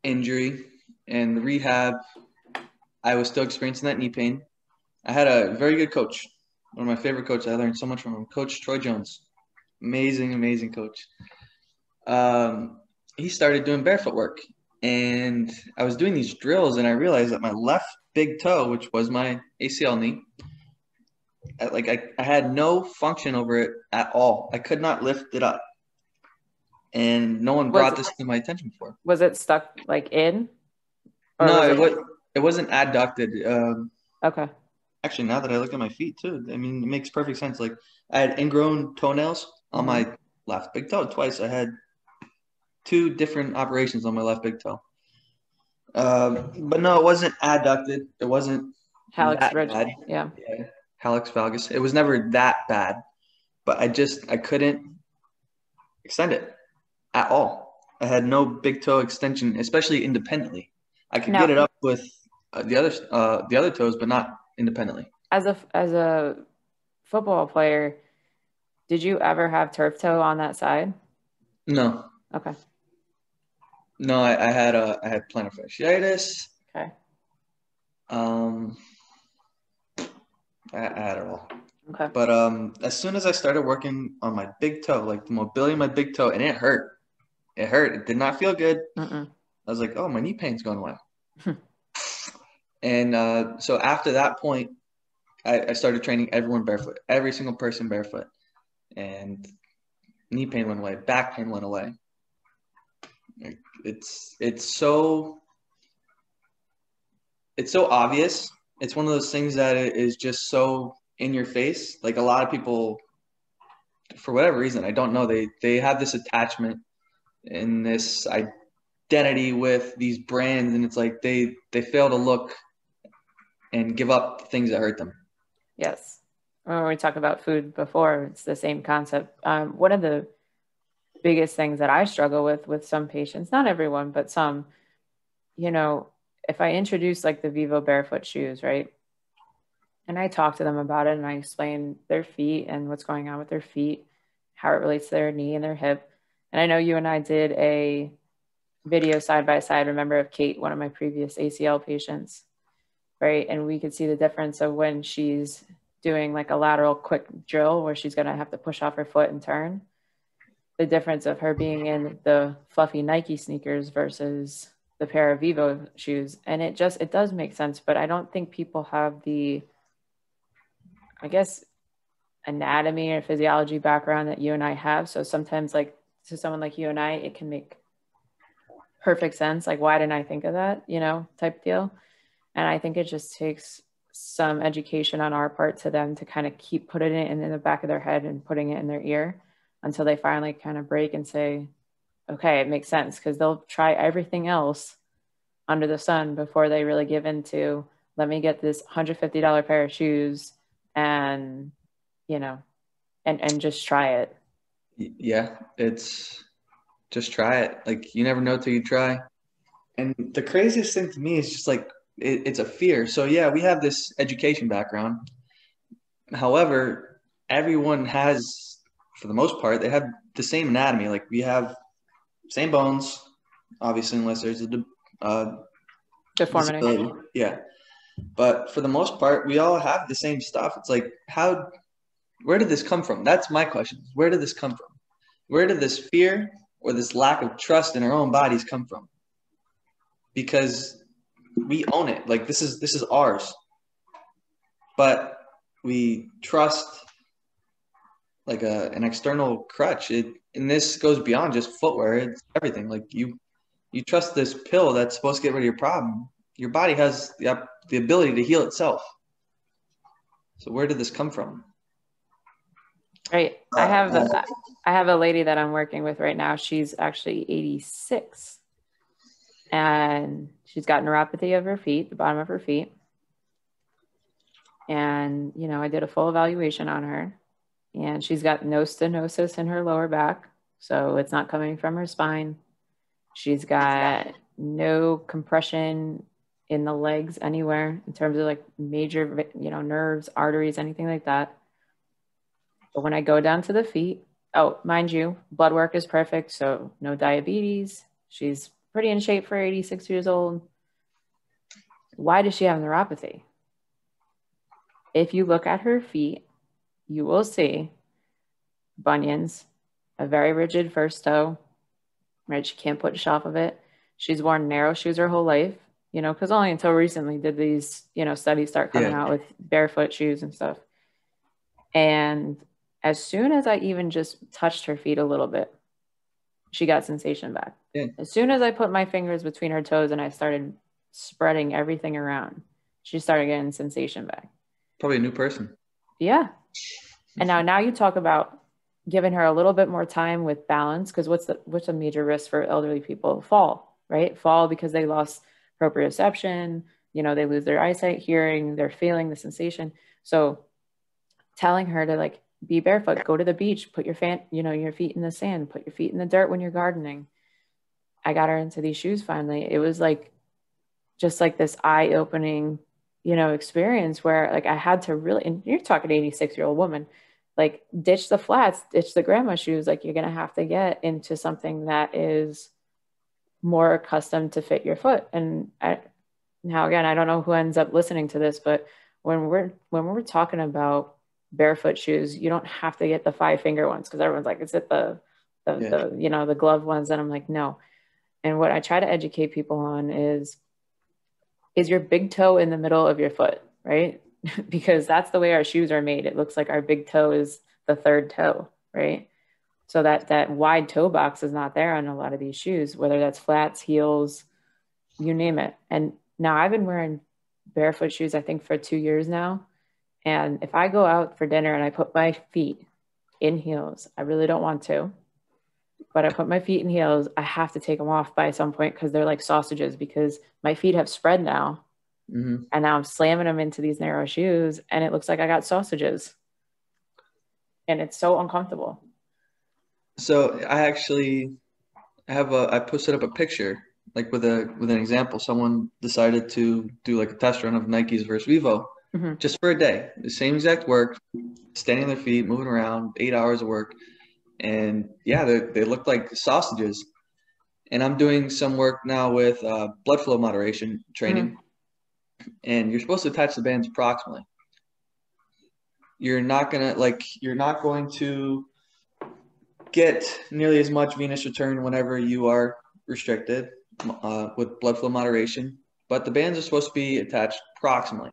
injury and the rehab, I was still experiencing that knee pain. I had a very good coach, one of my favorite coaches. I learned so much from him, Coach Troy Jones. Amazing coach. He started doing barefoot work, and I was doing these drills, and I realized that my left big toe, which was my ACL knee, I had no function over it at all. I could not lift it up. And no one brought this to my attention before. Was it stuck like in? No, it wasn't adducted. Okay. Actually, now that I look at my feet too, I mean, it makes perfect sense. Like I had ingrown toenails on my left big toe twice. I had 2 different operations on my left big toe. But no, it wasn't adducted. It wasn't hallux bad. Yeah. Hallux valgus. It was never that bad, but I couldn't extend it at all. I had no big toe extension, especially independently. I could get it up with the other toes, but not independently. As a football player, did you ever have turf toe on that side? No. Okay. No, I had plantar fasciitis. Okay. I had it all. Okay. But as soon as I started working on my big toe, like the mobility of my big toe, and it hurt. It hurt. It did not feel good. I was like, oh, my knee pain's going away. And so after that point, I started training everyone barefoot, every single person barefoot. And knee pain went away. Back pain went away. It's so obvious. It's one of those things that is just so in your face. Like a lot of people, for whatever reason, I don't know, they have this attachment and this identity with these brands, and it's like they fail to look and give up things that hurt them. Yes. When we talk about food before, it's the same concept. One of the biggest things that I struggle with some patients, not everyone, but some, you know, if I introduce like the Vivo barefoot shoes, right? And I talk to them about it and I explain their feet and what's going on with their feet, how it relates to their knee and their hip. And I know you and I did a video side by side, remember, of Kate, one of my previous ACL patients, right? And we could see the difference of when she's doing like a lateral quick drill where she's going to have to push off her foot and turn, the difference of her being in the fluffy Nike sneakers versus the pair of Vivo shoes. And it does make sense, but I don't think people have the, I guess, anatomy or physiology background that you and I have. So sometimes, like to someone like you and I, it can make perfect sense. Like, why didn't I think of that, type deal. And I think it just takes some education on our part to them to kind of keep putting it in the back of their head and putting it in their ear until they finally kind of break and say, okay, it makes sense, because they'll try everything else under the sun before they really give into, let me get this $150 pair of shoes and, and just try it. Yeah, it's just try it. Like, you never know till you try. And the craziest thing to me is just like, it's a fear. So yeah, we have this education background. However, everyone has, for the most part, they have the same anatomy. Like, we have same bones, obviously, unless there's a Deformity. disability. Yeah. But for the most part, we all have the same stuff. It's like, where did this come from? That's my question. Where did this come from? Where did this fear or this lack of trust in our own bodies come from? Because we own it. Like, this is ours. But we trust like an external crutch. And this goes beyond just footwear. It's everything. Like, you trust this pill that's supposed to get rid of your problem. Your body has the ability to heal itself. So where did this come from? Right. I have a lady that I'm working with right now. She's actually 86. And she's got neuropathy of her feet, the bottom of her feet. And, I did a full evaluation on her. And she's got no stenosis in her lower back. So it's not coming from her spine. She's got no compression in the legs anywhere in terms of like major, nerves, arteries, anything like that. But when I go down to the feet, oh, mind you, blood work is perfect. So no diabetes. She's pretty in shape for 86 years old. Why does she have neuropathy? If you look at her feet, you will see bunions, a very rigid first toe, right? She can't push off of it. She's worn narrow shoes her whole life, because only until recently did these, studies start coming out with barefoot shoes and stuff. And as soon as I even just touched her feet a little bit, she got sensation back. Yeah. As soon as I put my fingers between her toes and I started spreading everything around, she started getting sensation back. Probably a new person. Yeah. And now you talk about giving her a little bit more time with balance, because what's a major risk for elderly people? Fall, right? Fall because they lost proprioception, they lose their eyesight, hearing, they're feeling the sensation. So telling her to like be barefoot, go to the beach, put your your feet in the sand, put your feet in the dirt when you're gardening. I got her into these shoes finally. It was like just like this eye-opening, experience where like I had to really, and you're talking 86-year-old woman, like ditch the flats, ditch the grandma shoes. Like, you're going to have to get into something that is more accustomed to fit your foot. And now again, I don't know who ends up listening to this, but when we're talking about barefoot shoes, you don't have to get the 5-finger ones, because everyone's like, is it the glove ones? And I'm like, no. And what I try to educate people on is your big toe in the middle of your foot, right? Because that's the way our shoes are made. It looks like our big toe is the third toe, right? So that wide toe box is not there on a lot of these shoes, whether that's flats, heels, you name it. And now I've been wearing barefoot shoes, I think, for 2 years now. And if I go out for dinner and I put my feet in heels, I really don't want to, but I put my feet in heels, I have to take them off by some point, because they're like sausages, because my feet have spread now. Mm-hmm. And now I'm slamming them into these narrow shoes and it looks like I got sausages. And it's so uncomfortable. So I posted up a picture, like with an example. Someone decided to do like a test run of Nikes versus Vivo, mm-hmm. just for a day. The same exact work, standing on their feet, moving around, 8 hours of work. And yeah, they look like sausages. And I'm doing some work now with blood flow moderation training. Mm-hmm. And you're supposed to attach the bands proximally. You're not going to get nearly as much venous return whenever you are restricted with blood flow moderation, but the bands are supposed to be attached proximally.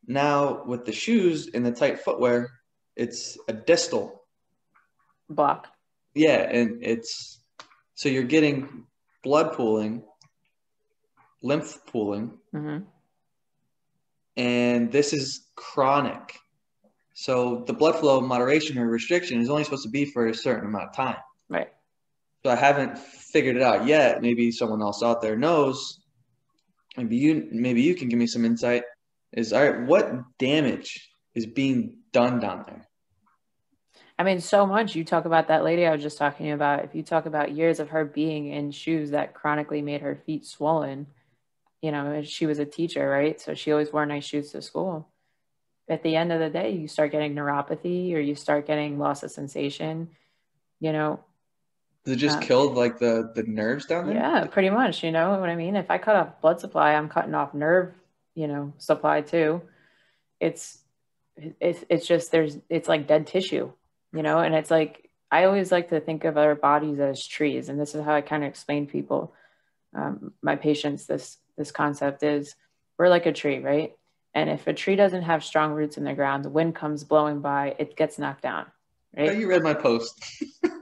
Now, with the shoes and the tight footwear, it's a distal block. Yeah, and so you're getting blood pooling, lymph pooling, and this is chronic. So the blood flow moderation or restriction is only supposed to be for a certain amount of time. Right. So I haven't figured it out yet. Maybe someone else out there knows. Maybe you can give me some insight. All right, what damage is being done down there? I mean, so much. You talk about that lady I was just talking about. If you talk about years of her being in shoes that chronically made her feet swollen, you know, she was a teacher, right? So she always wore nice shoes to school. At the end of the day, you start getting neuropathy or you start getting loss of sensation, you know. Does it just kill like the nerves down there? Yeah, pretty much. You know what I mean? If I cut off blood supply, I'm cutting off nerve, you know, supply too. It's just, it's like dead tissue, you know, and it's like, I always like to think of our bodies as trees. And this is how I kind of explain to people, my patients, this concept is we're like a tree, right? And if a tree doesn't have strong roots in the ground, the wind comes blowing by, it gets knocked down, right? Oh, you read my post.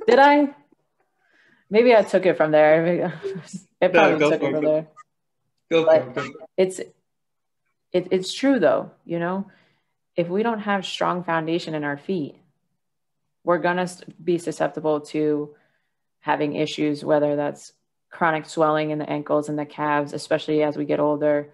Did I? Maybe I took it from there. It probably took it from there. Go for it. It's true though, you know, if we don't have strong foundation in our feet, we're going to be susceptible to having issues, whether that's chronic swelling in the ankles and the calves, especially as we get older.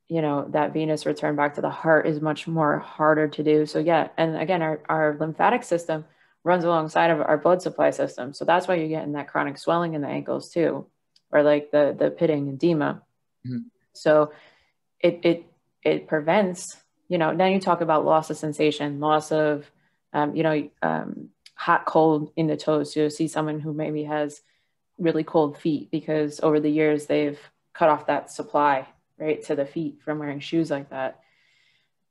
You know, that venous return back to the heart is much more harder to do. So yeah, and again, our lymphatic system runs alongside of our blood supply system. So that's why you're getting that chronic swelling in the ankles too, or like the pitting edema. So it prevents, you know, now you talk about loss of sensation, loss of, hot, cold in the toes. So you'll see someone who maybe has really cold feet because over the years they've cut off that supply, right, to the feet from wearing shoes like that.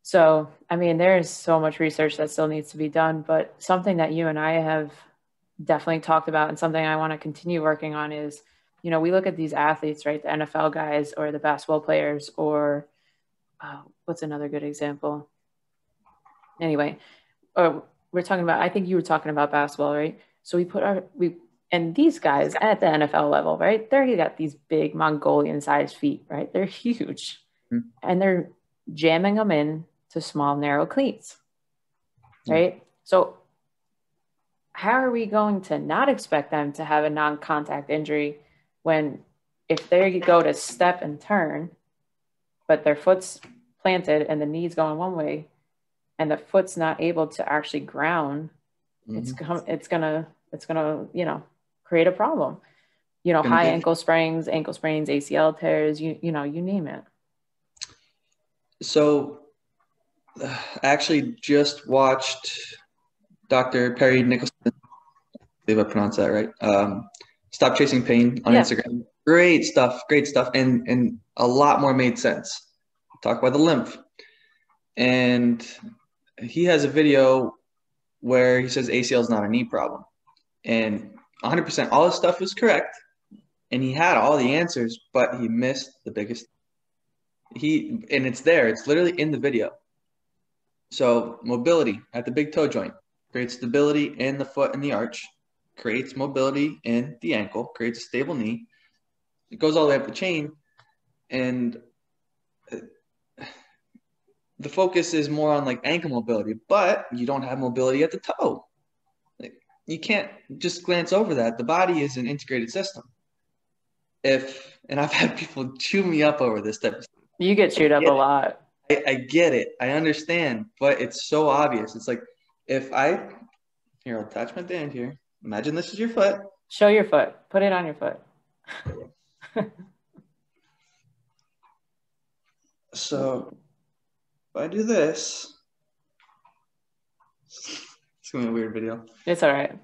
So, I mean, there is so much research that still needs to be done, but something that you and I have definitely talked about and something I want to continue working on is, you know, we look at these athletes, right, the NFL guys or the basketball players or what's another good example? Anyway, we're talking about, I think you were talking about basketball, right? So and these guys at the NFL level, right? They got these big Mongolian sized feet, right? They're huge and they're jamming them in to small, narrow cleats, right? So how are we going to not expect them to have a non-contact injury when if they go to step and turn, but their foot's planted and the knee's going one way and the foot's not able to actually ground, it's gonna, you know, create a problem. You know, high ankle sprains, ACL tears, you know, you name it. So I actually just watched Dr. Perry Nicholson, I believe I pronounced that right. Stop Chasing Pain on Instagram. Great stuff. And a lot more made sense. Talk about the lymph. And he has a video where he says ACL is not a knee problem. And 100%, all his stuff was correct. And he had all the answers, but he missed the biggest. And it's there. It's literally in the video. So mobility at the big toe joint creates stability in the foot and the arch, creates mobility in the ankle, creates a stable knee. It goes all the way up the chain. And the focus is more on like ankle mobility, but you don't have mobility at the toe. Like, you can't just glance over that. The body is an integrated system. And I've had people chew me up over this type of stuff. You get chewed up a lot. I get it. I understand, but it's so obvious. It's like here, I'll attach my band here. Imagine this is your foot. Show your foot. Put it on your foot. So if I do this, it's gonna be a weird video. It's all right.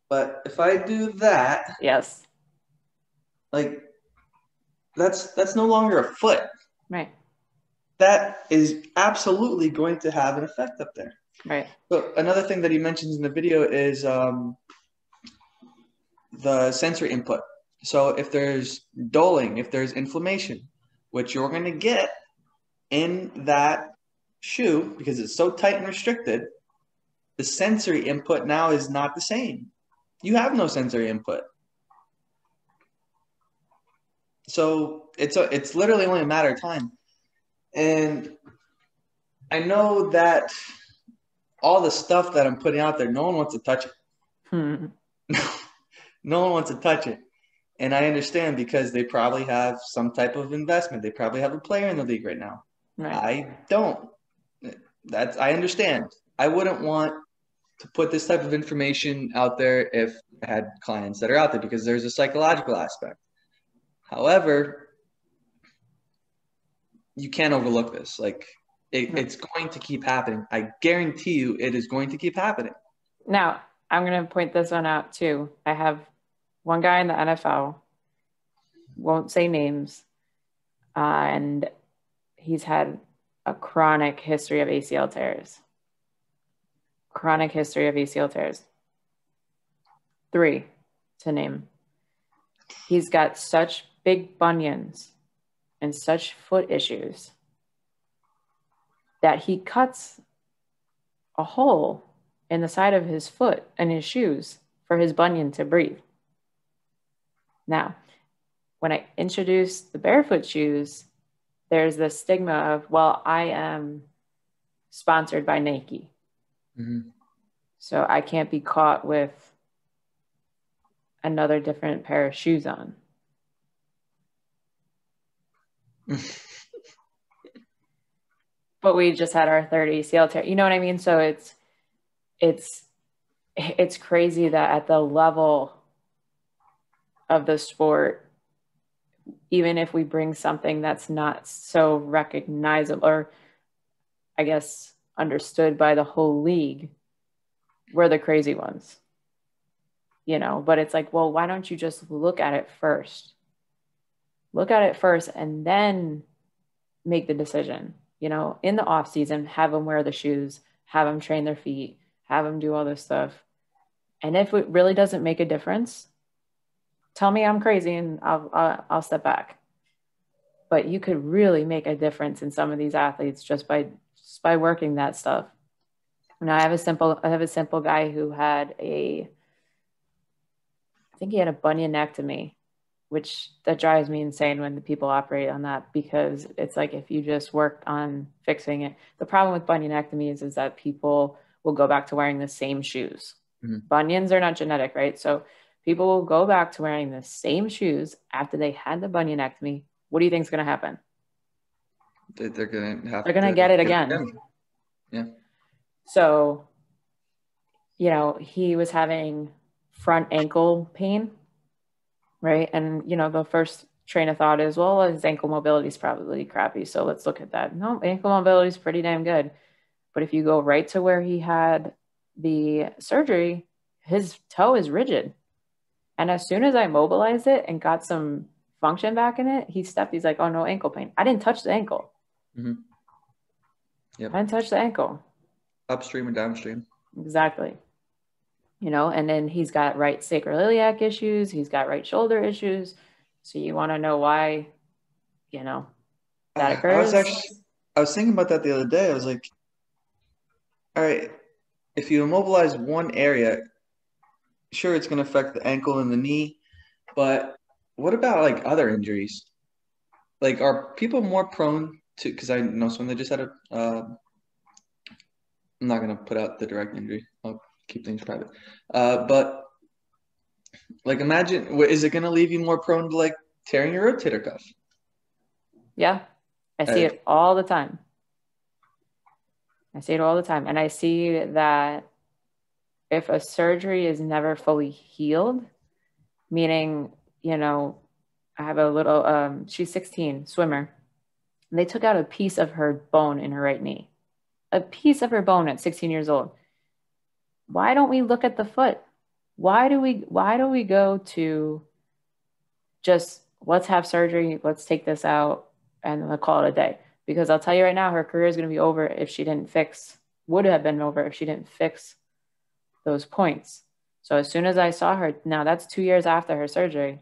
But if I do that, yes, like that's no longer a foot. Right. That is absolutely going to have an effect up there. Right. So another thing that he mentions in the video is the sensory input. So if there's dulling, if there's inflammation, which you're going to get in that shoe because it's so tight and restricted, the sensory input now is not the same. You have no sensory input. So it's literally only a matter of time. And I know that all the stuff that I'm putting out there, no one wants to touch it. No one wants to touch it. And I understand because they probably have some type of investment. They probably have a player in the league right now. Right. I don't. I understand. I wouldn't want to put this type of information out there if I had clients that are out there because there's a psychological aspect. However, you can't overlook this. Like it's going to keep happening. I guarantee you it is going to keep happening. Now, I'm going to point this one out too. I have one guy in the NFL, won't say names, and he's had a chronic history of ACL tears. Chronic history of ACL tears. 3 to name. He's got such big bunions and such foot issues that he cuts a hole in the side of his foot and his shoes for his bunion to breathe. Now, when I introduced the barefoot shoes, there's the stigma of, well, I am sponsored by Nike. Mm-hmm. So I can't be caught with another different pair of shoes on. But we just had our third ACL tear. You know what I mean? So it's crazy that at the level of the sport, even if we bring something that's not so recognizable or I guess understood by the whole league, we're the crazy ones, you know, but it's like, well, why don't you just look at it first? Look at it first and then make the decision, you know, in the off season, have them wear the shoes, have them train their feet, have them do all this stuff. And if it really doesn't make a difference, tell me I'm crazy and I'll step back. But you could really make a difference in some of these athletes just by working that stuff. Now I have a simple guy who had I think he had a bunionectomy, which that drives me insane when the people operate on that, because it's like, if you just worked on fixing it, the problem with bunionectomies is that people will go back to wearing the same shoes. Mm-hmm. Bunions are not genetic, right? So people will go back to wearing the same shoes after they had the bunionectomy. What do you think is going to happen? They're going to get it again. Yeah. So, you know, he was having front ankle pain, right? And, you know, the first train of thought is, well, his ankle mobility is probably crappy, so let's look at that. No, ankle mobility is pretty damn good. But if you go right to where he had the surgery, his toe is rigid. And as soon as I mobilized it and got some function back in it, he's like, oh, no ankle pain. I didn't touch the ankle. Mm-hmm. Yep. I didn't touch the ankle. Upstream and downstream. Exactly. You know, and then he's got right sacroiliac issues. He's got right shoulder issues. So you want to know why, you know, that occurs? I was thinking about that the other day. I was like, all right, if you immobilize one area, sure, it's going to affect the ankle and the knee, but what about like other injuries? Like, are people more prone to, because I know someone that just had I'm not going to put out the direct injury. I'll keep things private. But like, imagine, is it going to leave you more prone to like tearing your rotator cuff? Yeah, I see it all the time. And I see that if a surgery is never fully healed, meaning, you know, I have a little, she's 16, swimmer. And they took out a piece of her bone in her right knee. A piece of her bone at 16 years old. Why don't we look at the foot? Why do we go to just, let's have surgery, let's take this out, and we'll call it a day? Because I'll tell you right now, her career is going to be over if she would have been over if she didn't fix those points. So as soon as I saw her, now that's 2 years after her surgery,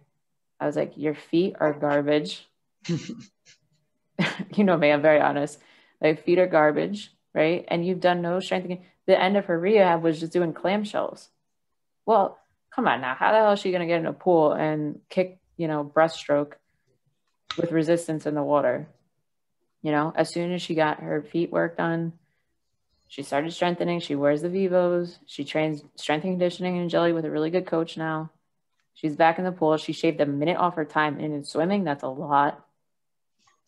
I was like, your feet are garbage. You know me, I'm very honest. Like, feet are garbage, right? And you've done no strengthening. The end of her rehab was just doing clamshells. Well, come on now. How the hell is she going to get in a pool and kick, you know, breaststroke with resistance in the water. You know, as soon as she got her feet work done, she started strengthening. She wears the Vivos. She trains strength and conditioning and agility with a really good coach now. She's back in the pool. She shaved a minute off her time in swimming. That's a lot.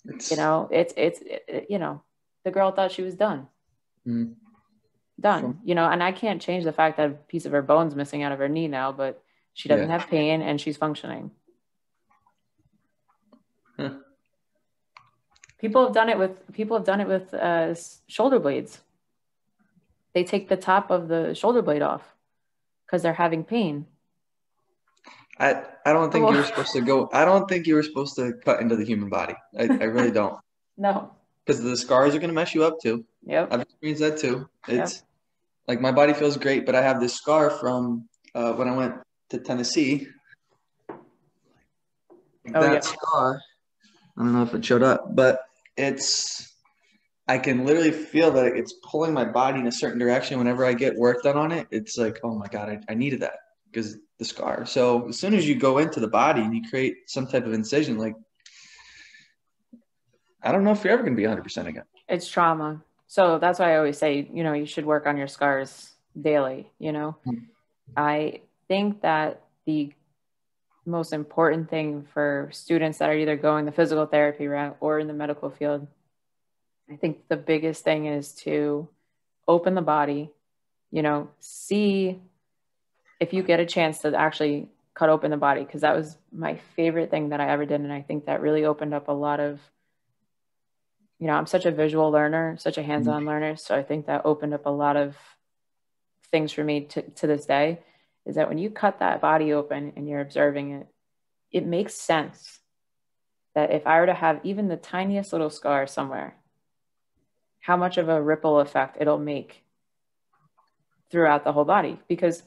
You know, you know, the girl thought she was done. Done. You know, and I can't change the fact that a piece of her bone's missing out of her knee now, but she doesn't have pain and she's functioning. People have done it with shoulder blades. They take the top of the shoulder blade off because they're having pain. I don't think you were supposed to go. I don't think you were supposed to cut into the human body. I really don't. No. Because the scars are going to mess you up too. Yep. I've experienced that too. It's like my body feels great, but I have this scar from when I went to Tennessee. Scar, I don't know if it showed up, but I can literally feel that it's pulling my body in a certain direction whenever I get work done on it. It's like, oh my God, I needed that because the scar. So as soon as you go into the body and you create some type of incision, like, I don't know if you're ever going to be 100% again. It's trauma. So that's why I always say, you know, you should work on your scars daily, you know. I think that the most important thing for students that are either going the physical therapy route or in the medical field, I think the biggest thing is to open the body, you know, see if you get a chance to actually cut open the body, because that was my favorite thing that I ever did. And I think that really opened up a lot of, you know, I'm such a visual learner, such a hands-on learner. So I think that opened up a lot of things for me to this day, is that when you cut that body open and you're observing it, it makes sense that if I were to have even the tiniest little scar somewhere, how much of a ripple effect it'll make throughout the whole body. Because,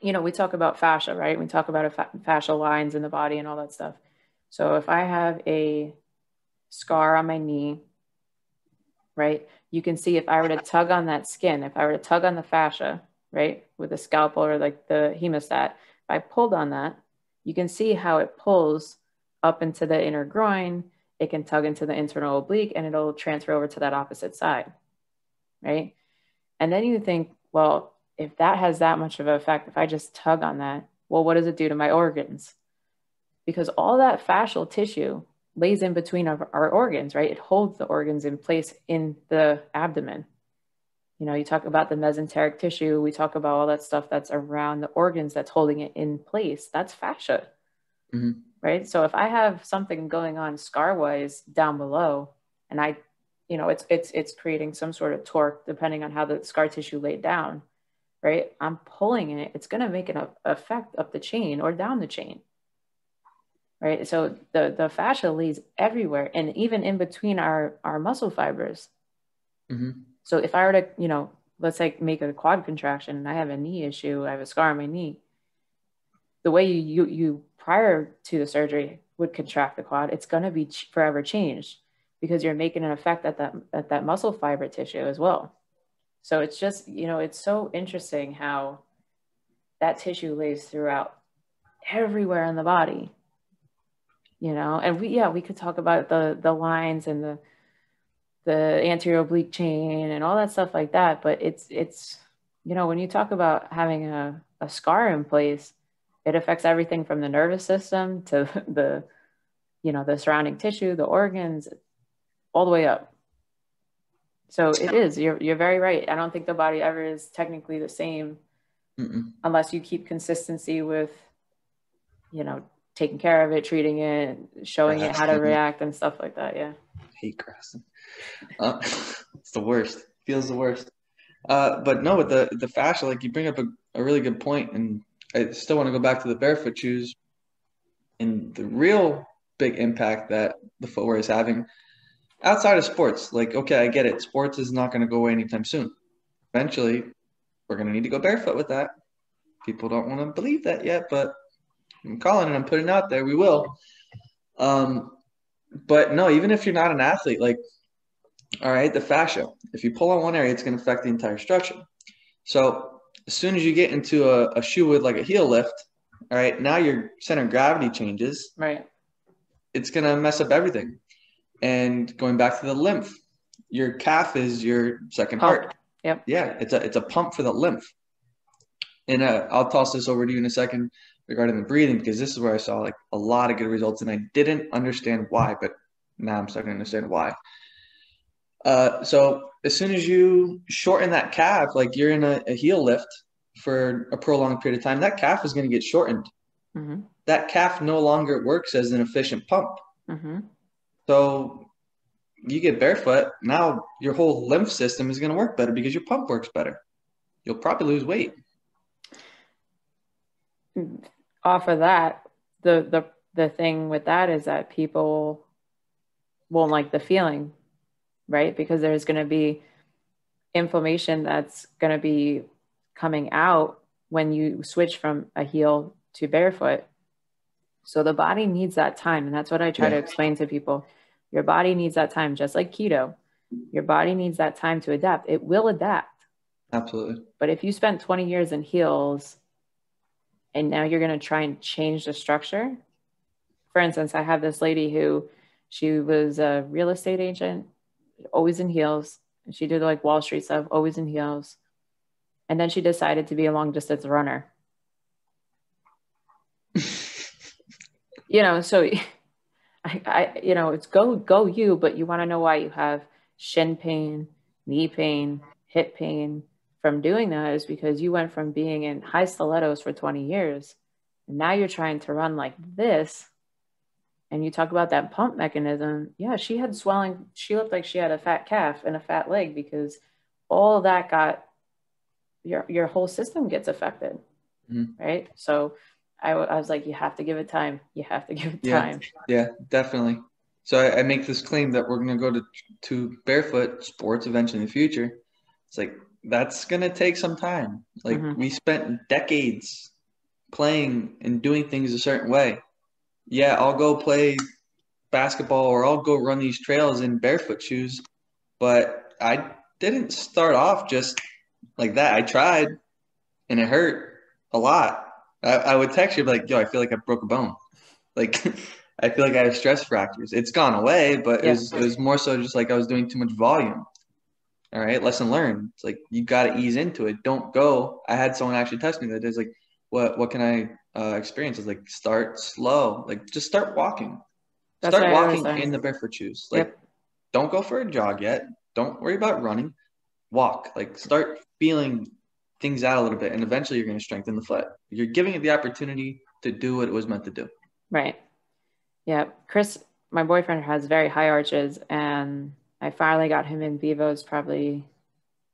you know, we talk about fascia, right? We talk about fascial lines in the body and all that stuff. So if I have a scar on my knee, right, you can see if I were to tug on that skin, if I were to tug on the fascia, right, with a scalpel or like the hemostat, if I pulled on that, you can see how it pulls up into the inner groin. It can tug into the internal oblique and it'll transfer over to that opposite side, right? And then you think, well, if that has that much of an effect, if I just tug on that, well, what does it do to my organs? Because all that fascial tissue lays in between our organs, right? It holds the organs in place in the abdomen. You know, you talk about the mesenteric tissue. We talk about all that stuff that's around the organs that's holding it in place. That's fascia, right? So if I have something going on scar-wise down below, and I, you know, it's creating some sort of torque depending on how the scar tissue laid down, right? I'm pulling it. It's going to make an effect up the chain or down the chain, right? So the fascia lays everywhere and even in between our muscle fibers. So if I were to, you know, let's say make a quad contraction and I have a knee issue, I have a scar on my knee, the way you prior to the surgery would contract the quad, it's going to be forever changed because you're making an effect at that muscle fiber tissue as well. So it's just, you know, it's so interesting how that tissue lays throughout everywhere in the body, you know. And we could talk about the lines and the anterior oblique chain and all that stuff like that. But it's, you know, when you talk about having a scar in place, it affects everything from the nervous system to the, you know, the surrounding tissue, the organs, all the way up. So it is, you're very right. I don't think the body ever is technically the same unless you keep consistency with, you know, taking care of it, treating it, showing it how to react and stuff like that. Yeah. I hate Graston. It's the worst. Feels the worst. But no, with the fascia, like you bring up a really good point, and I still want to go back to the barefoot shoes and the real big impact that the footwear is having outside of sports. Like, okay, I get it. Sports is not going to go away anytime soon. Eventually, we're going to need to go barefoot with that. People don't want to believe that yet, but I'm calling it. I'm putting it out there. We will. But no, even if you're not an athlete, like, all right, the fascia, if you pull on one area, it's going to affect the entire structure. So as soon as you get into a shoe with like a heel lift, all right, now your center of gravity changes. Right. it's going to mess up everything. And going back to the lymph, your calf is your second heart. Yep. Yeah, it's a pump for the lymph. And I'll toss this over to you in a second regarding the breathing, because this is where I saw like a lot of good results, and I didn't understand why, but now I'm starting to understand why. So as soon as you shorten that calf, like you're in a heel lift for a prolonged period of time, that calf is going to get shortened. Mm-hmm. That calf no longer works as an efficient pump. Mm-hmm. So you get barefoot, now your whole lymph system is going to work better because your pump works better. You'll probably lose weight. Off of that, the thing with that is that people won't like the feeling, right? Because there's going to be inflammation that's going to be coming out when you switch from a heel to barefoot. So the body needs that time. And that's what I try to explain to people. Your body needs that time, just like keto. Your body needs that time to adapt. It will adapt. Absolutely. But if you spent 20 years in heels and now you're going to try and change the structure. For instance, I have this lady who, she was a real estate agent, always in heels. She did like Wall Street stuff, always in heels. And then she decided to be a long distance runner. So it's go you, but you want to know why you have shin pain, knee pain, hip pain from doing that is because you went from being in high stilettos for 20 years. And now you're trying to run like this. And you talk about that pump mechanism. Yeah, she had swelling. She looked like she had a fat calf and a fat leg because all that got your whole system gets affected. Mm-hmm. Right. So I was like, you have to give it time. You have to give it time. Yeah, definitely. So I make this claim that we're going to go to barefoot sports eventually in the future. It's like, that's going to take some time. Like we spent decades playing and doing things a certain way. Yeah, I'll go play basketball or I'll go run these trails in barefoot shoes. But I didn't start off just like that. I tried and it hurt a lot. I would text you like, yo, I feel like I broke a bone. Like, I feel like I have stress fractures. It's gone away, but it was more so just like I was doing too much volume. All right, lesson learned. It's like you got to ease into it. Don't go. I had someone actually test me that is like, what can I experience? It's like start slow. Like just start walking. Start walking in the barefoot shoes. Like don't go for a jog yet. Don't worry about running. Walk. Like start feeling things out a little bit, and eventually you're going to strengthen the foot. You're giving it the opportunity to do what it was meant to do. Right. Yeah. Chris, my boyfriend, has very high arches, and I finally got him in Vivos probably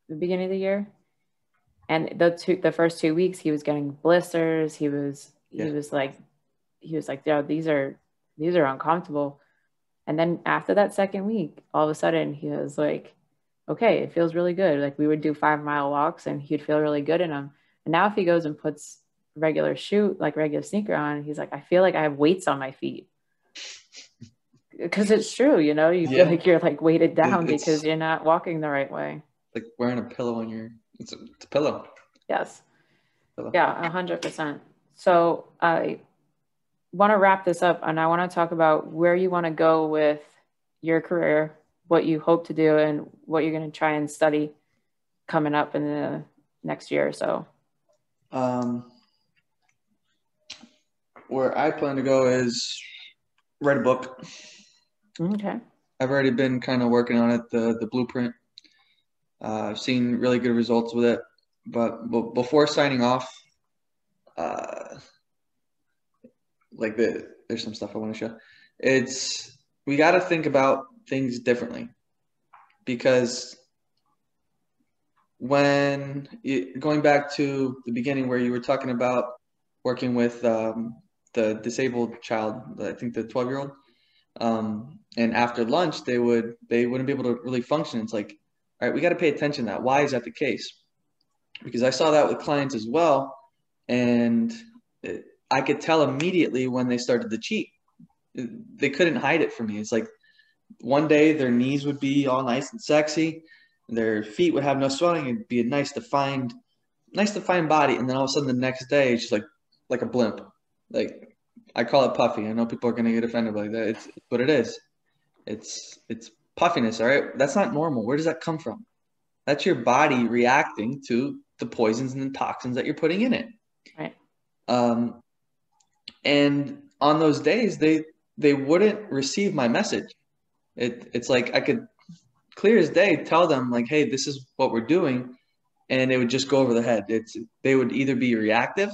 the beginning of the year. And the first 2 weeks he was getting blisters. He was like, yo, these are uncomfortable. And then after that second week, all of a sudden he was like, okay, it feels really good. Like we would do 5-mile walks and he'd feel really good in them. And now if he goes and puts regular sneaker on, he's like, I feel like I have weights on my feet. Because it's true, you feel like you're like weighted down because you're not walking the right way. Like wearing a pillow on your, it's a pillow. Yes. Pillow. Yeah, 100%. So I want to wrap this up, and I want to talk about where you want to go with your career, what you hope to do, and what you're going to try and study coming up in the next year or so. Where I plan to go is write a book. Okay. I've already been kind of working on it, the blueprint. I've seen really good results with it. But before signing off, there's some stuff I want to show. We got to think about things differently, because going back to the beginning where you were talking about working with the disabled child, I think the 12-year-old, and after lunch they wouldn't be able to really function. It's like, all right, we got to pay attention to that. Why is that the case? Because I saw that with clients as well, and I could tell immediately when they started to cheat. They couldn't hide it from me. It's like one day their knees would be all nice and sexy, their feet would have no swelling, it'd be a nice defined body, and then all of a sudden the next day it's just like a blimp, like I call it puffy. I know people are gonna get offended by that. It's what it is. It's puffiness, all right? That's not normal. Where does that come from? That's your body reacting to the poisons and the toxins that you're putting in it. Right. And on those days, they wouldn't receive my message. It's like I could clear as day tell them like, hey, this is what we're doing, and it would just go over the head. They would either be reactive,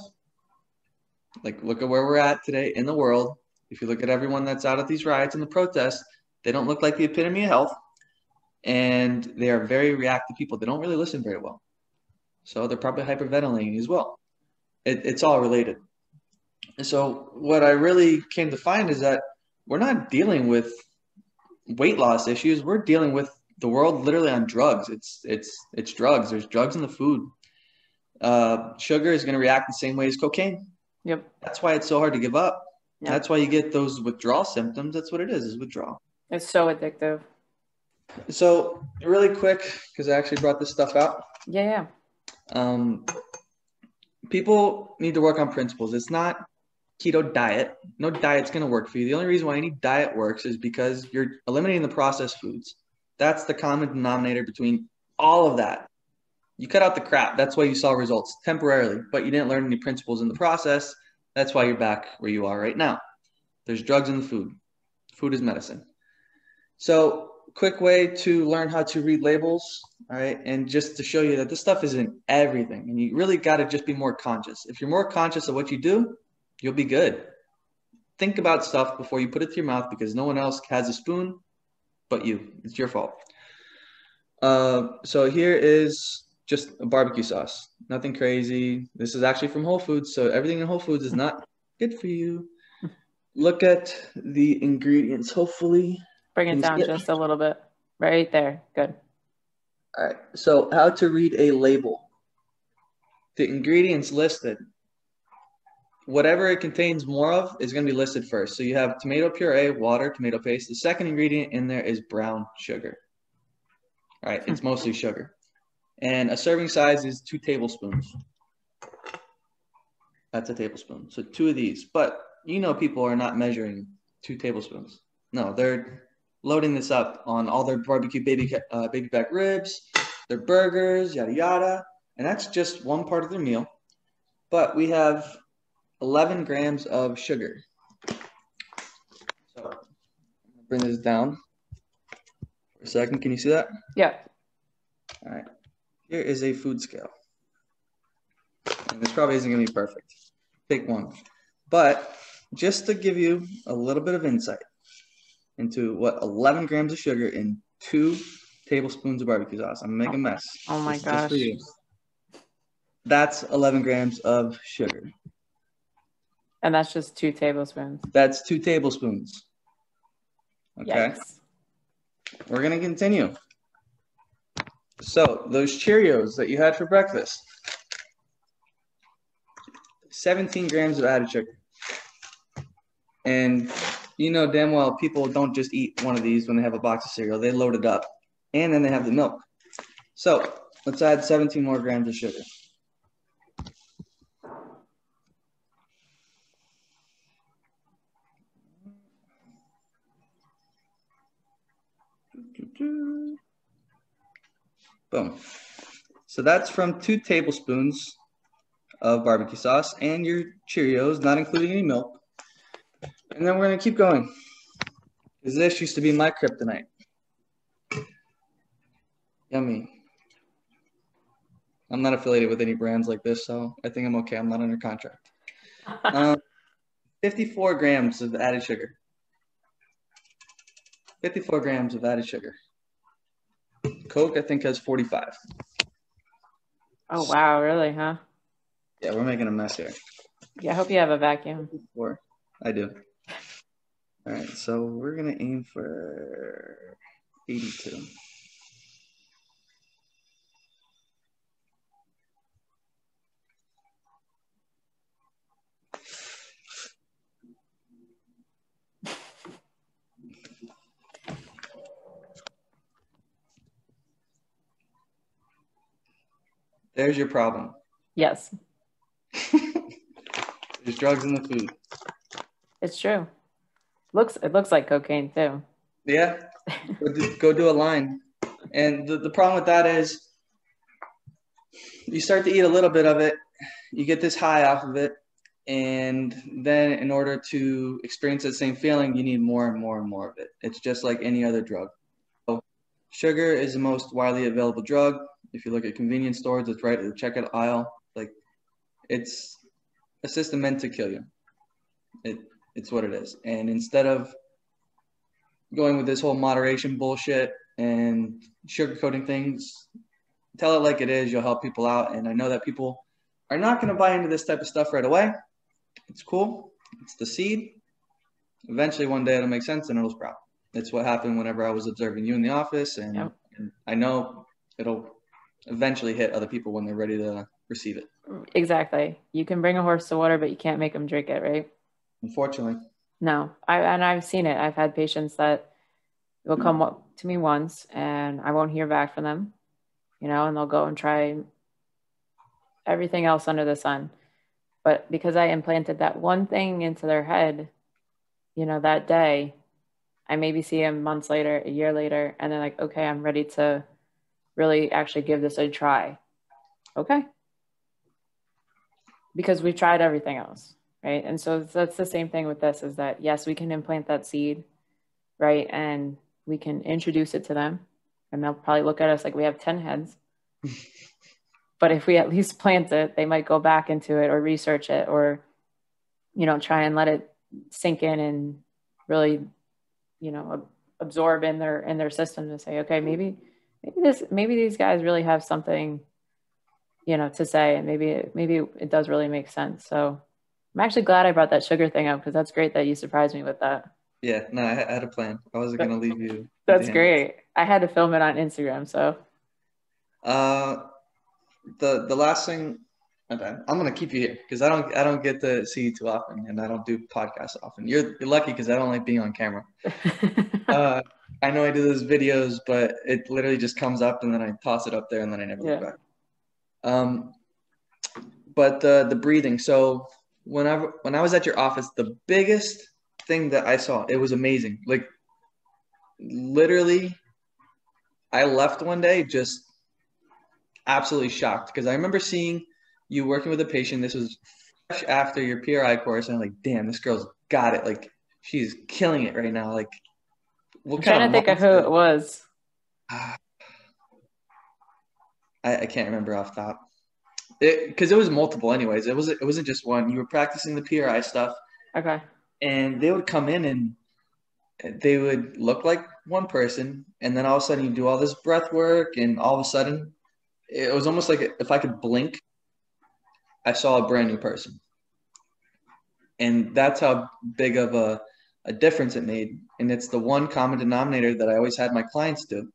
like look at where we're at today in the world. If you look at everyone that's out at these riots and the protests, they don't look like the epitome of health, and they are very reactive people. They don't really listen very well, so they're probably hyperventilating as well. It's all related. And so what I really came to find is that we're not dealing with weight loss issues. We're dealing with the world literally on drugs. It's drugs. There's drugs in the food. Sugar is going to react the same way as cocaine. Yep. That's why it's so hard to give up. Yep. That's why you get those withdrawal symptoms. That's what it is withdrawal. It's so addictive. So really quick, because I actually brought this stuff out. Yeah. People need to work on principles. It's not keto diet. No diet's going to work for you. The only reason why any diet works is because you're eliminating the processed foods. That's the common denominator between all of that. You cut out the crap. That's why you saw results temporarily, but you didn't learn any principles in the process. That's why you're back where you are right now. There's drugs in the food. Food is medicine. So quick way to learn how to read labels, all right? And just to show you that this stuff isn't everything. And you really got to just be more conscious. If you're more conscious of what you do, you'll be good. Think about stuff before you put it to your mouth because no one else has a spoon but you. It's your fault. So here is just a barbecue sauce. Nothing crazy. This is actually from Whole Foods, so everything in Whole Foods is not good for you. Look at the ingredients, hopefully. Bring it down just a little bit. Right there. Good. All right. So how to read a label. The ingredients listed. Whatever it contains more of is going to be listed first. So you have tomato puree, water, tomato paste. The second ingredient in there is brown sugar. All right. It's mostly sugar. And a serving size is 2 tablespoons. That's a tablespoon. So 2 of these. But you know people are not measuring 2 tablespoons. No, they're loading this up on all their barbecue baby back ribs, their burgers, yada, yada. And that's just one part of their meal. But we have 11 grams of sugar. So bring this down for a second. Can you see that? Yeah. All right. Here is a food scale. And this probably isn't going to be perfect. Pick one. But just to give you a little bit of insight into what 11 grams of sugar in 2 tablespoons of barbecue sauce. I'm going to make a mess. Oh my gosh. Just for you. That's 11 grams of sugar. And that's just 2 tablespoons. That's 2 tablespoons. Okay. Yikes. We're going to continue. So those Cheerios that you had for breakfast, 17 grams of added sugar. And you know damn well people don't just eat one of these when they have a box of cereal. They load it up. And then they have the milk. So let's add 17 more grams of sugar. Boom. So that's from 2 tablespoons of barbecue sauce and your Cheerios, not including any milk. And then we're going to keep going. Because this used to be my kryptonite. Yummy. I'm not affiliated with any brands like this, so I think I'm okay. I'm not under contract. 54 grams of added sugar. 54 grams of added sugar. Coke, I think, has 45. Oh, wow. Really, huh? Yeah, we're making a mess here. Yeah, I hope you have a vacuum. 54. I do. All right, so we're going to aim for 82. There's your problem. Yes. There's drugs in the food. It's true. It looks like cocaine too. Yeah, go do a line. And the problem with that is you start to eat a little bit of it, you get this high off of it, and then in order to experience that same feeling, you need more and more and more of it. It's just like any other drug. So sugar is the most widely available drug. If you look at convenience stores, it's right at the checkout aisle. Like, it's a system meant to kill you. It's what it is. And instead of going with this whole moderation bullshit and sugarcoating things, tell it like it is. You'll help people out. And I know that people are not going to buy into this type of stuff right away. It's cool. It's the seed. Eventually, one day it'll make sense and it'll sprout. That's what happened whenever I was observing you in the office. And I know it'll eventually hit other people when they're ready to receive it. Exactly. You can bring a horse to water, but you can't make them drink it, right? Unfortunately. No, I've seen it. I've had patients that will come to me once and I won't hear back from them, you know, and they'll go and try everything else under the sun. But because I implanted that one thing into their head, you know, that day, I maybe see them months later, a year later, and they're like, okay, I'm ready to really actually give this a try. Okay. Because we've tried everything else, right? And so that's the same thing with this, is that, yes, we can implant that seed, right? And we can introduce it to them, and they'll probably look at us like we have 10 heads. But if we at least plant it, they might go back into it or research it, or, you know, try and let it sink in and really, you know, absorb in their system to say, okay, maybe these guys really have something, you know, to say, and maybe it does really make sense. So I'm actually glad I brought that sugar thing up, because that's great that you surprised me with that. Yeah, no, I had a plan. I wasn't going to leave you. That's great. I had to film it on Instagram, so. The last thing, okay, I'm gonna keep you here because I don't get to see you too often, and I don't do podcasts often. You're lucky because I don't like being on camera. I know I do those videos, but it literally just comes up and then I toss it up there and then I never look back. But the breathing. So when I was at your office, the biggest thing that I saw, it was amazing. Like, literally, I left one day just absolutely shocked, because I remember seeing you working with a patient. This was fresh after your PRI course, and I'm like, damn, this girl's got it. Like, she's killing it right now. Like, I'm trying to think of who it was. I can't remember off top. Because it was multiple anyways. It wasn't just one. You were practicing the PRI stuff. Okay. And they would come in and they would look like one person, and then all of a sudden you do all this breath work, and all of a sudden it was almost like if I could blink, I saw a brand new person. And that's how big of a difference it made. And it's the one common denominator that I always had my clients do.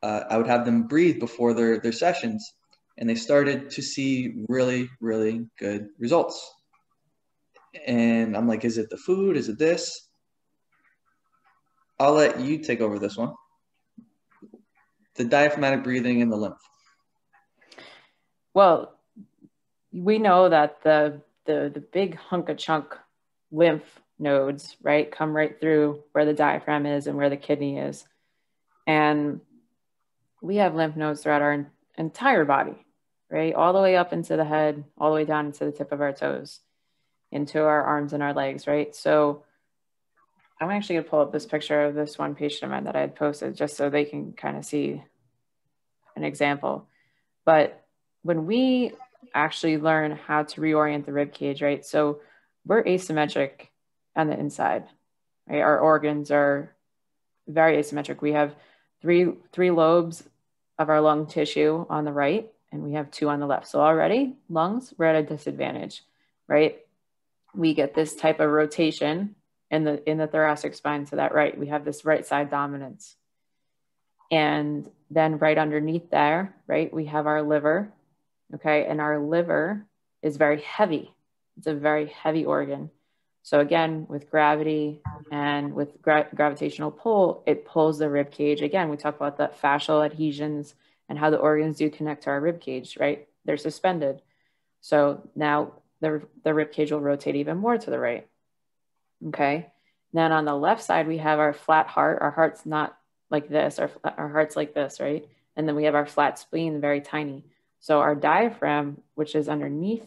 I would have them breathe before their sessions, and they started to see really, really good results. And I'm like, is it the food? Is it this? I'll let you take over this one. The diaphragmatic breathing and the lymph. Well, we know that the big hunk of chunk lymph nodes, right, come right through where the diaphragm is and where the kidney is. And we have lymph nodes throughout our entire body, right? All the way up into the head, all the way down into the tip of our toes, into our arms and our legs, right? So I'm actually going to pull up this picture of this one patient of mine that I had posted, just so they can kind of see an example. But when we actually learn how to reorient the rib cage, right? So we're asymmetric on the inside, right? Our organs are very asymmetric. We have three lobes of our lung tissue on the right, and we have 2 on the left. So already lungs, we're at a disadvantage, right? We get this type of rotation in the thoracic spine to that right. We have this right side dominance. And then right underneath there, right, we have our liver, okay? And our liver is very heavy. It's a very heavy organ. So again, with gravity and with gravitational pull, it pulls the rib cage. Again, we talk about the fascial adhesions and how the organs do connect to our rib cage, right? They're suspended. So now the rib cage will rotate even more to the right, Okay. Then on the left side, we have our flat heart. Our heart's not like this, our heart's like this, right? And then we have our flat spleen, very tiny. So our diaphragm, which is underneath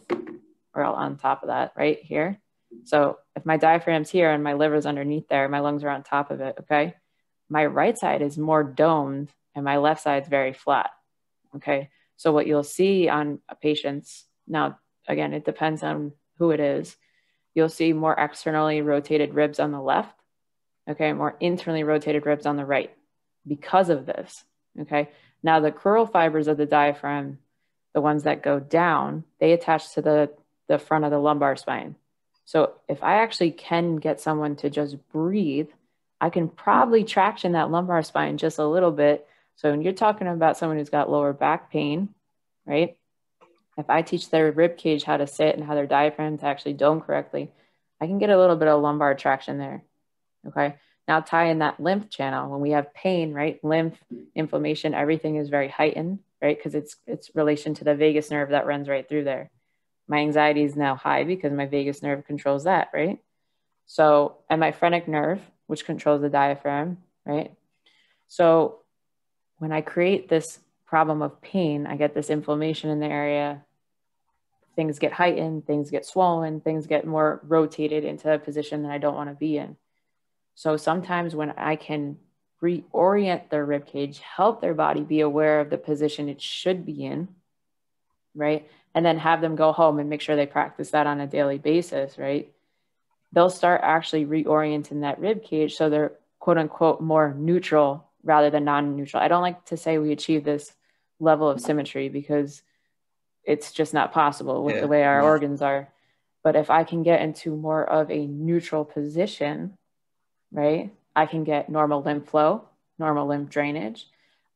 or on top of that, right here. So if my diaphragm's here and my liver's underneath there, my lungs are on top of it, okay? My right side is more domed and my left side's very flat, okay? So what you'll see on patients, now, again, it depends on who it is. You'll see more externally rotated ribs on the left, okay? More internally rotated ribs on the right because of this, okay? Now the crural fibers of the diaphragm, the ones that go down, they attach to the front of the lumbar spine. So if I actually can get someone to just breathe, I can probably traction that lumbar spine just a little bit. So when you're talking about someone who's got lower back pain, right? If I teach their rib cage how to sit and how their diaphragm to actually dome correctly, I can get a little bit of lumbar traction there. Okay. Now tie in that lymph channel. When we have pain, right? Lymph, inflammation, everything is very heightened, right? Because it's relation to the vagus nerve that runs right through there. My anxiety is now high because my vagus nerve controls that, right? So, and my phrenic nerve, which controls the diaphragm, right? So when I create this problem of pain, I get this inflammation in the area, things get heightened, things get swollen, things get more rotated into a position that I don't want to be in. So sometimes when I can reorient their rib cage, help their body be aware of the position it should be in, right? And then have them go home and make sure they practice that on a daily basis, right? They'll start actually reorienting that rib cage so they're quote unquote more neutral rather than non-neutral. I don't like to say we achieve this level of symmetry because it's just not possible with the way our organs are. But if I can get into more of a neutral position, right, I can get normal lymph flow, normal lymph drainage.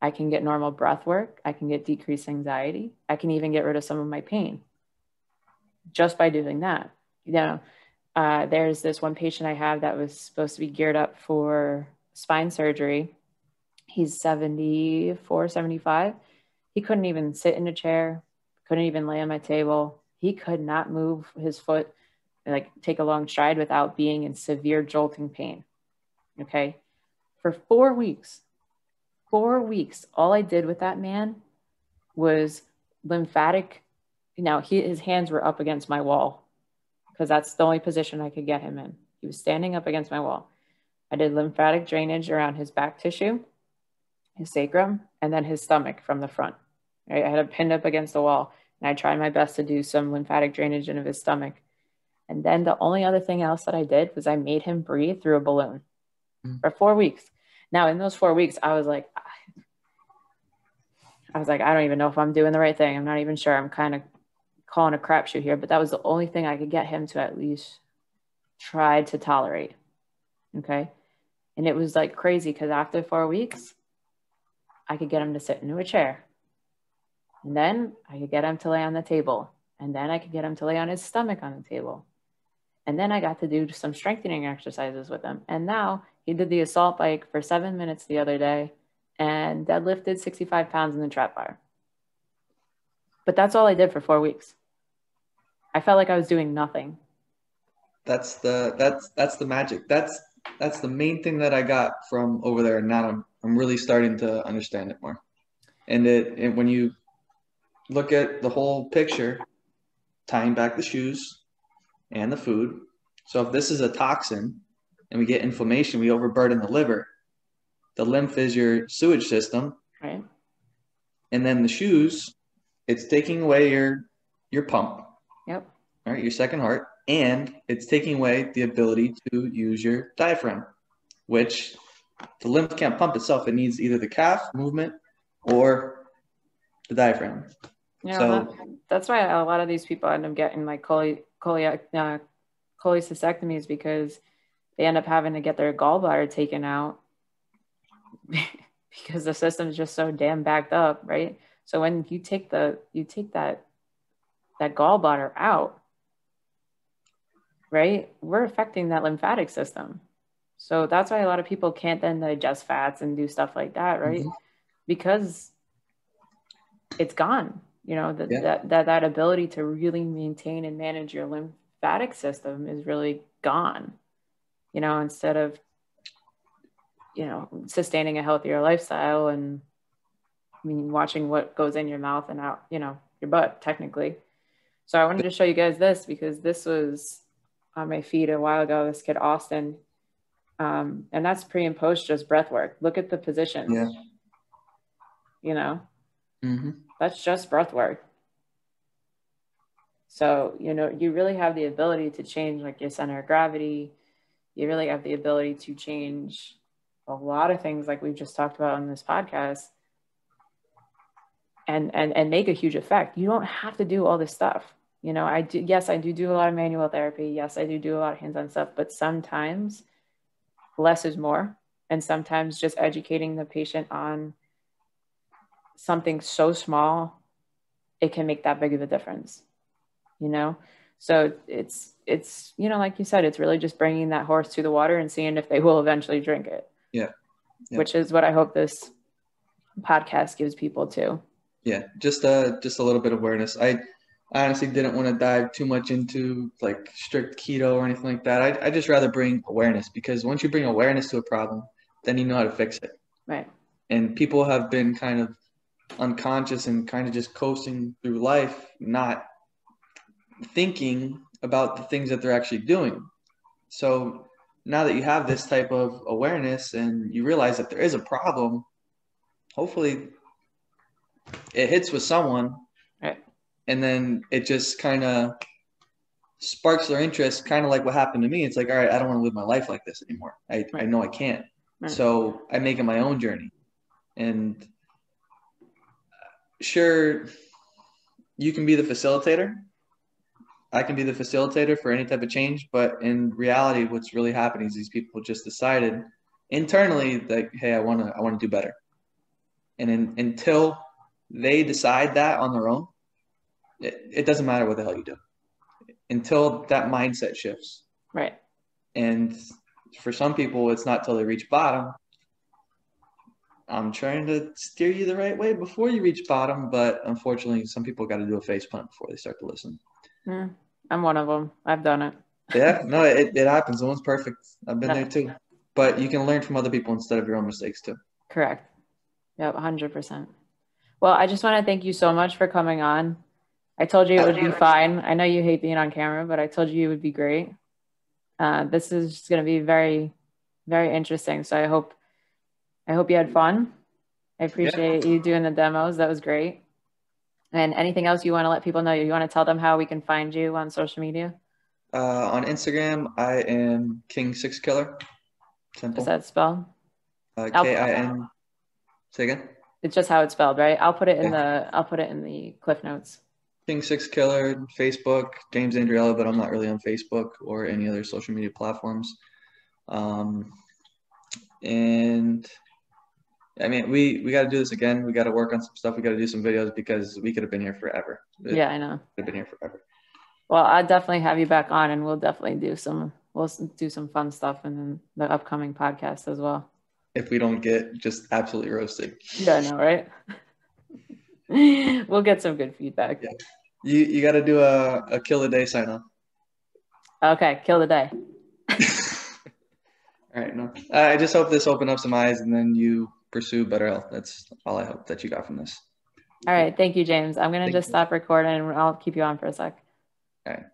I can get normal breath work. I can get decreased anxiety. I can even get rid of some of my pain just by doing that. You know, there's this one patient I have that was supposed to be geared up for spine surgery. He's 74, 75. He couldn't even sit in a chair, couldn't even lay on my table. He could not move his foot, like take a long stride without being in severe jolting pain. Okay. For 4 weeks, all I did with that man was lymphatic. Now his hands were up against my wall because that's the only position I could get him in. He was standing up against my wall. I did lymphatic drainage around his back tissue, his sacrum, and then his stomach from the front. Right? I had him pinned up against the wall, and I tried my best to do some lymphatic drainage into his stomach. And then the only other thing else that I did was I made him breathe through a balloon for 4 weeks. Now, in those 4 weeks, I was like, I don't even know if I'm doing the right thing. I'm not even sure. I'm kind of calling a crapshoot here, but that was the only thing I could get him to at least try to tolerate. Okay. And it was like crazy because after 4 weeks, I could get him to sit into a chair. And then I could get him to lay on the table. And then I could get him to lay on his stomach on the table. And then I got to do some strengthening exercises with him. And now he did the assault bike for 7 minutes the other day and deadlifted 65 pounds in the trap bar. But that's all I did for 4 weeks. I felt like I was doing nothing. That's the magic. That's the main thing that I got from over there. And now I'm really starting to understand it more. And when you look at the whole picture, tying back the shoes and the food. So if this is a toxin and we get inflammation, we overburden the liver. The lymph is your sewage system. Right. And then the shoes, it's taking away your pump. Yep. All right, your second heart. And it's taking away the ability to use your diaphragm, which the lymph can't pump itself. It needs either the calf movement or the diaphragm. You know, that's why a lot of these people end up getting like cholecystectomies because they end up having to get their gallbladder taken out because the system is just so damn backed up, right? So when you take that gallbladder out, right, we're affecting that lymphatic system. So that's why a lot of people can't then digest fats and do stuff like that, right? Mm-hmm. Because it's gone. You know, that ability to really maintain and manage your lymphatic system is really gone. you know, instead of, you know, sustaining a healthier lifestyle and, I mean, watching what goes in your mouth and out, you know, your butt technically. So I wanted to show you guys this because this was on my feed a while ago, this kid, Austin. And that's pre and post just breath work. Look at the position. Yeah. You know, Mm-hmm. that's just breath work. So, you know, you really have the ability to change like your center of gravity. You really have the ability to change a lot of things like we've just talked about on this podcast and make a huge effect. You don't have to do all this stuff. You know, I do a lot of manual therapy. Yes, I do a lot of hands-on stuff, but sometimes less is more. And sometimes just educating the patient on something so small, it can make that big of a difference, you know? So it's, you know, like you said, it's really just bringing that horse to the water and seeing if they will eventually drink it. Yeah. Which is what I hope this podcast gives people too. Yeah. Just a little bit of awareness. I honestly didn't want to dive too much into like strict keto or anything like that. I just rather bring awareness, because once you bring awareness to a problem, then you know how to fix it. Right. And people have been kind of unconscious and kind of just coasting through life, not thinking about the things that they're actually doing. So now that you have this type of awareness and you realize that there is a problem, hopefully it hits with someone. Right. And then it just kind of sparks their interest, kind of like what happened to me. It's like, all right, I don't want to live my life like this anymore. I know I can't. Right. So I make it my own journey. And sure, you can be the facilitator. I can be the facilitator for any type of change. But in reality, what's really happening is these people just decided internally, like, hey, I want to do better. And until they decide that on their own, it doesn't matter what the hell you do until that mindset shifts. Right. And for some people, it's not till they reach bottom. I'm trying to steer you the right way before you reach bottom, but unfortunately, some people got to do a face plant before they start to listen. I'm one of them. I've done it. Yeah, no, it happens. No one's perfect. I've been there too. But you can learn from other people instead of your own mistakes too. Correct. Yep, 100%. Well, I just want to thank you so much for coming on. I told you it would be fine. I know you hate being on camera, but I told you it would be great. This is going to be very, very interesting. So I hope you had fun. I appreciate you doing the demos. That was great. And anything else you want to let people know? You want to tell them how we can find you on social media? On Instagram, I am King6Killer. Simple. Is that spelled? K-I-N. Say again? It's just how it's spelled, right? I'll put it in the cliff notes. King6Killer, Facebook, James Andriella, but I'm not really on Facebook or any other social media platforms. And I mean, we got to do this again. We got to work on some stuff. We got to do some videos because we could have been here forever. Yeah, I know. We've been here forever. Well, I'll definitely have you back on, and we'll do some fun stuff in the upcoming podcast as well. If we don't get just absolutely roasted. Yeah, I know, right? We'll get some good feedback. Yeah. You got to do a kill the day sign off. Okay, kill the day. All right, no. I just hope this opened up some eyes, and then you pursue better health. That's all I hope that you got from this. All right, thank you, James. I'm gonna just stop recording, and I'll keep you on for a sec. All right.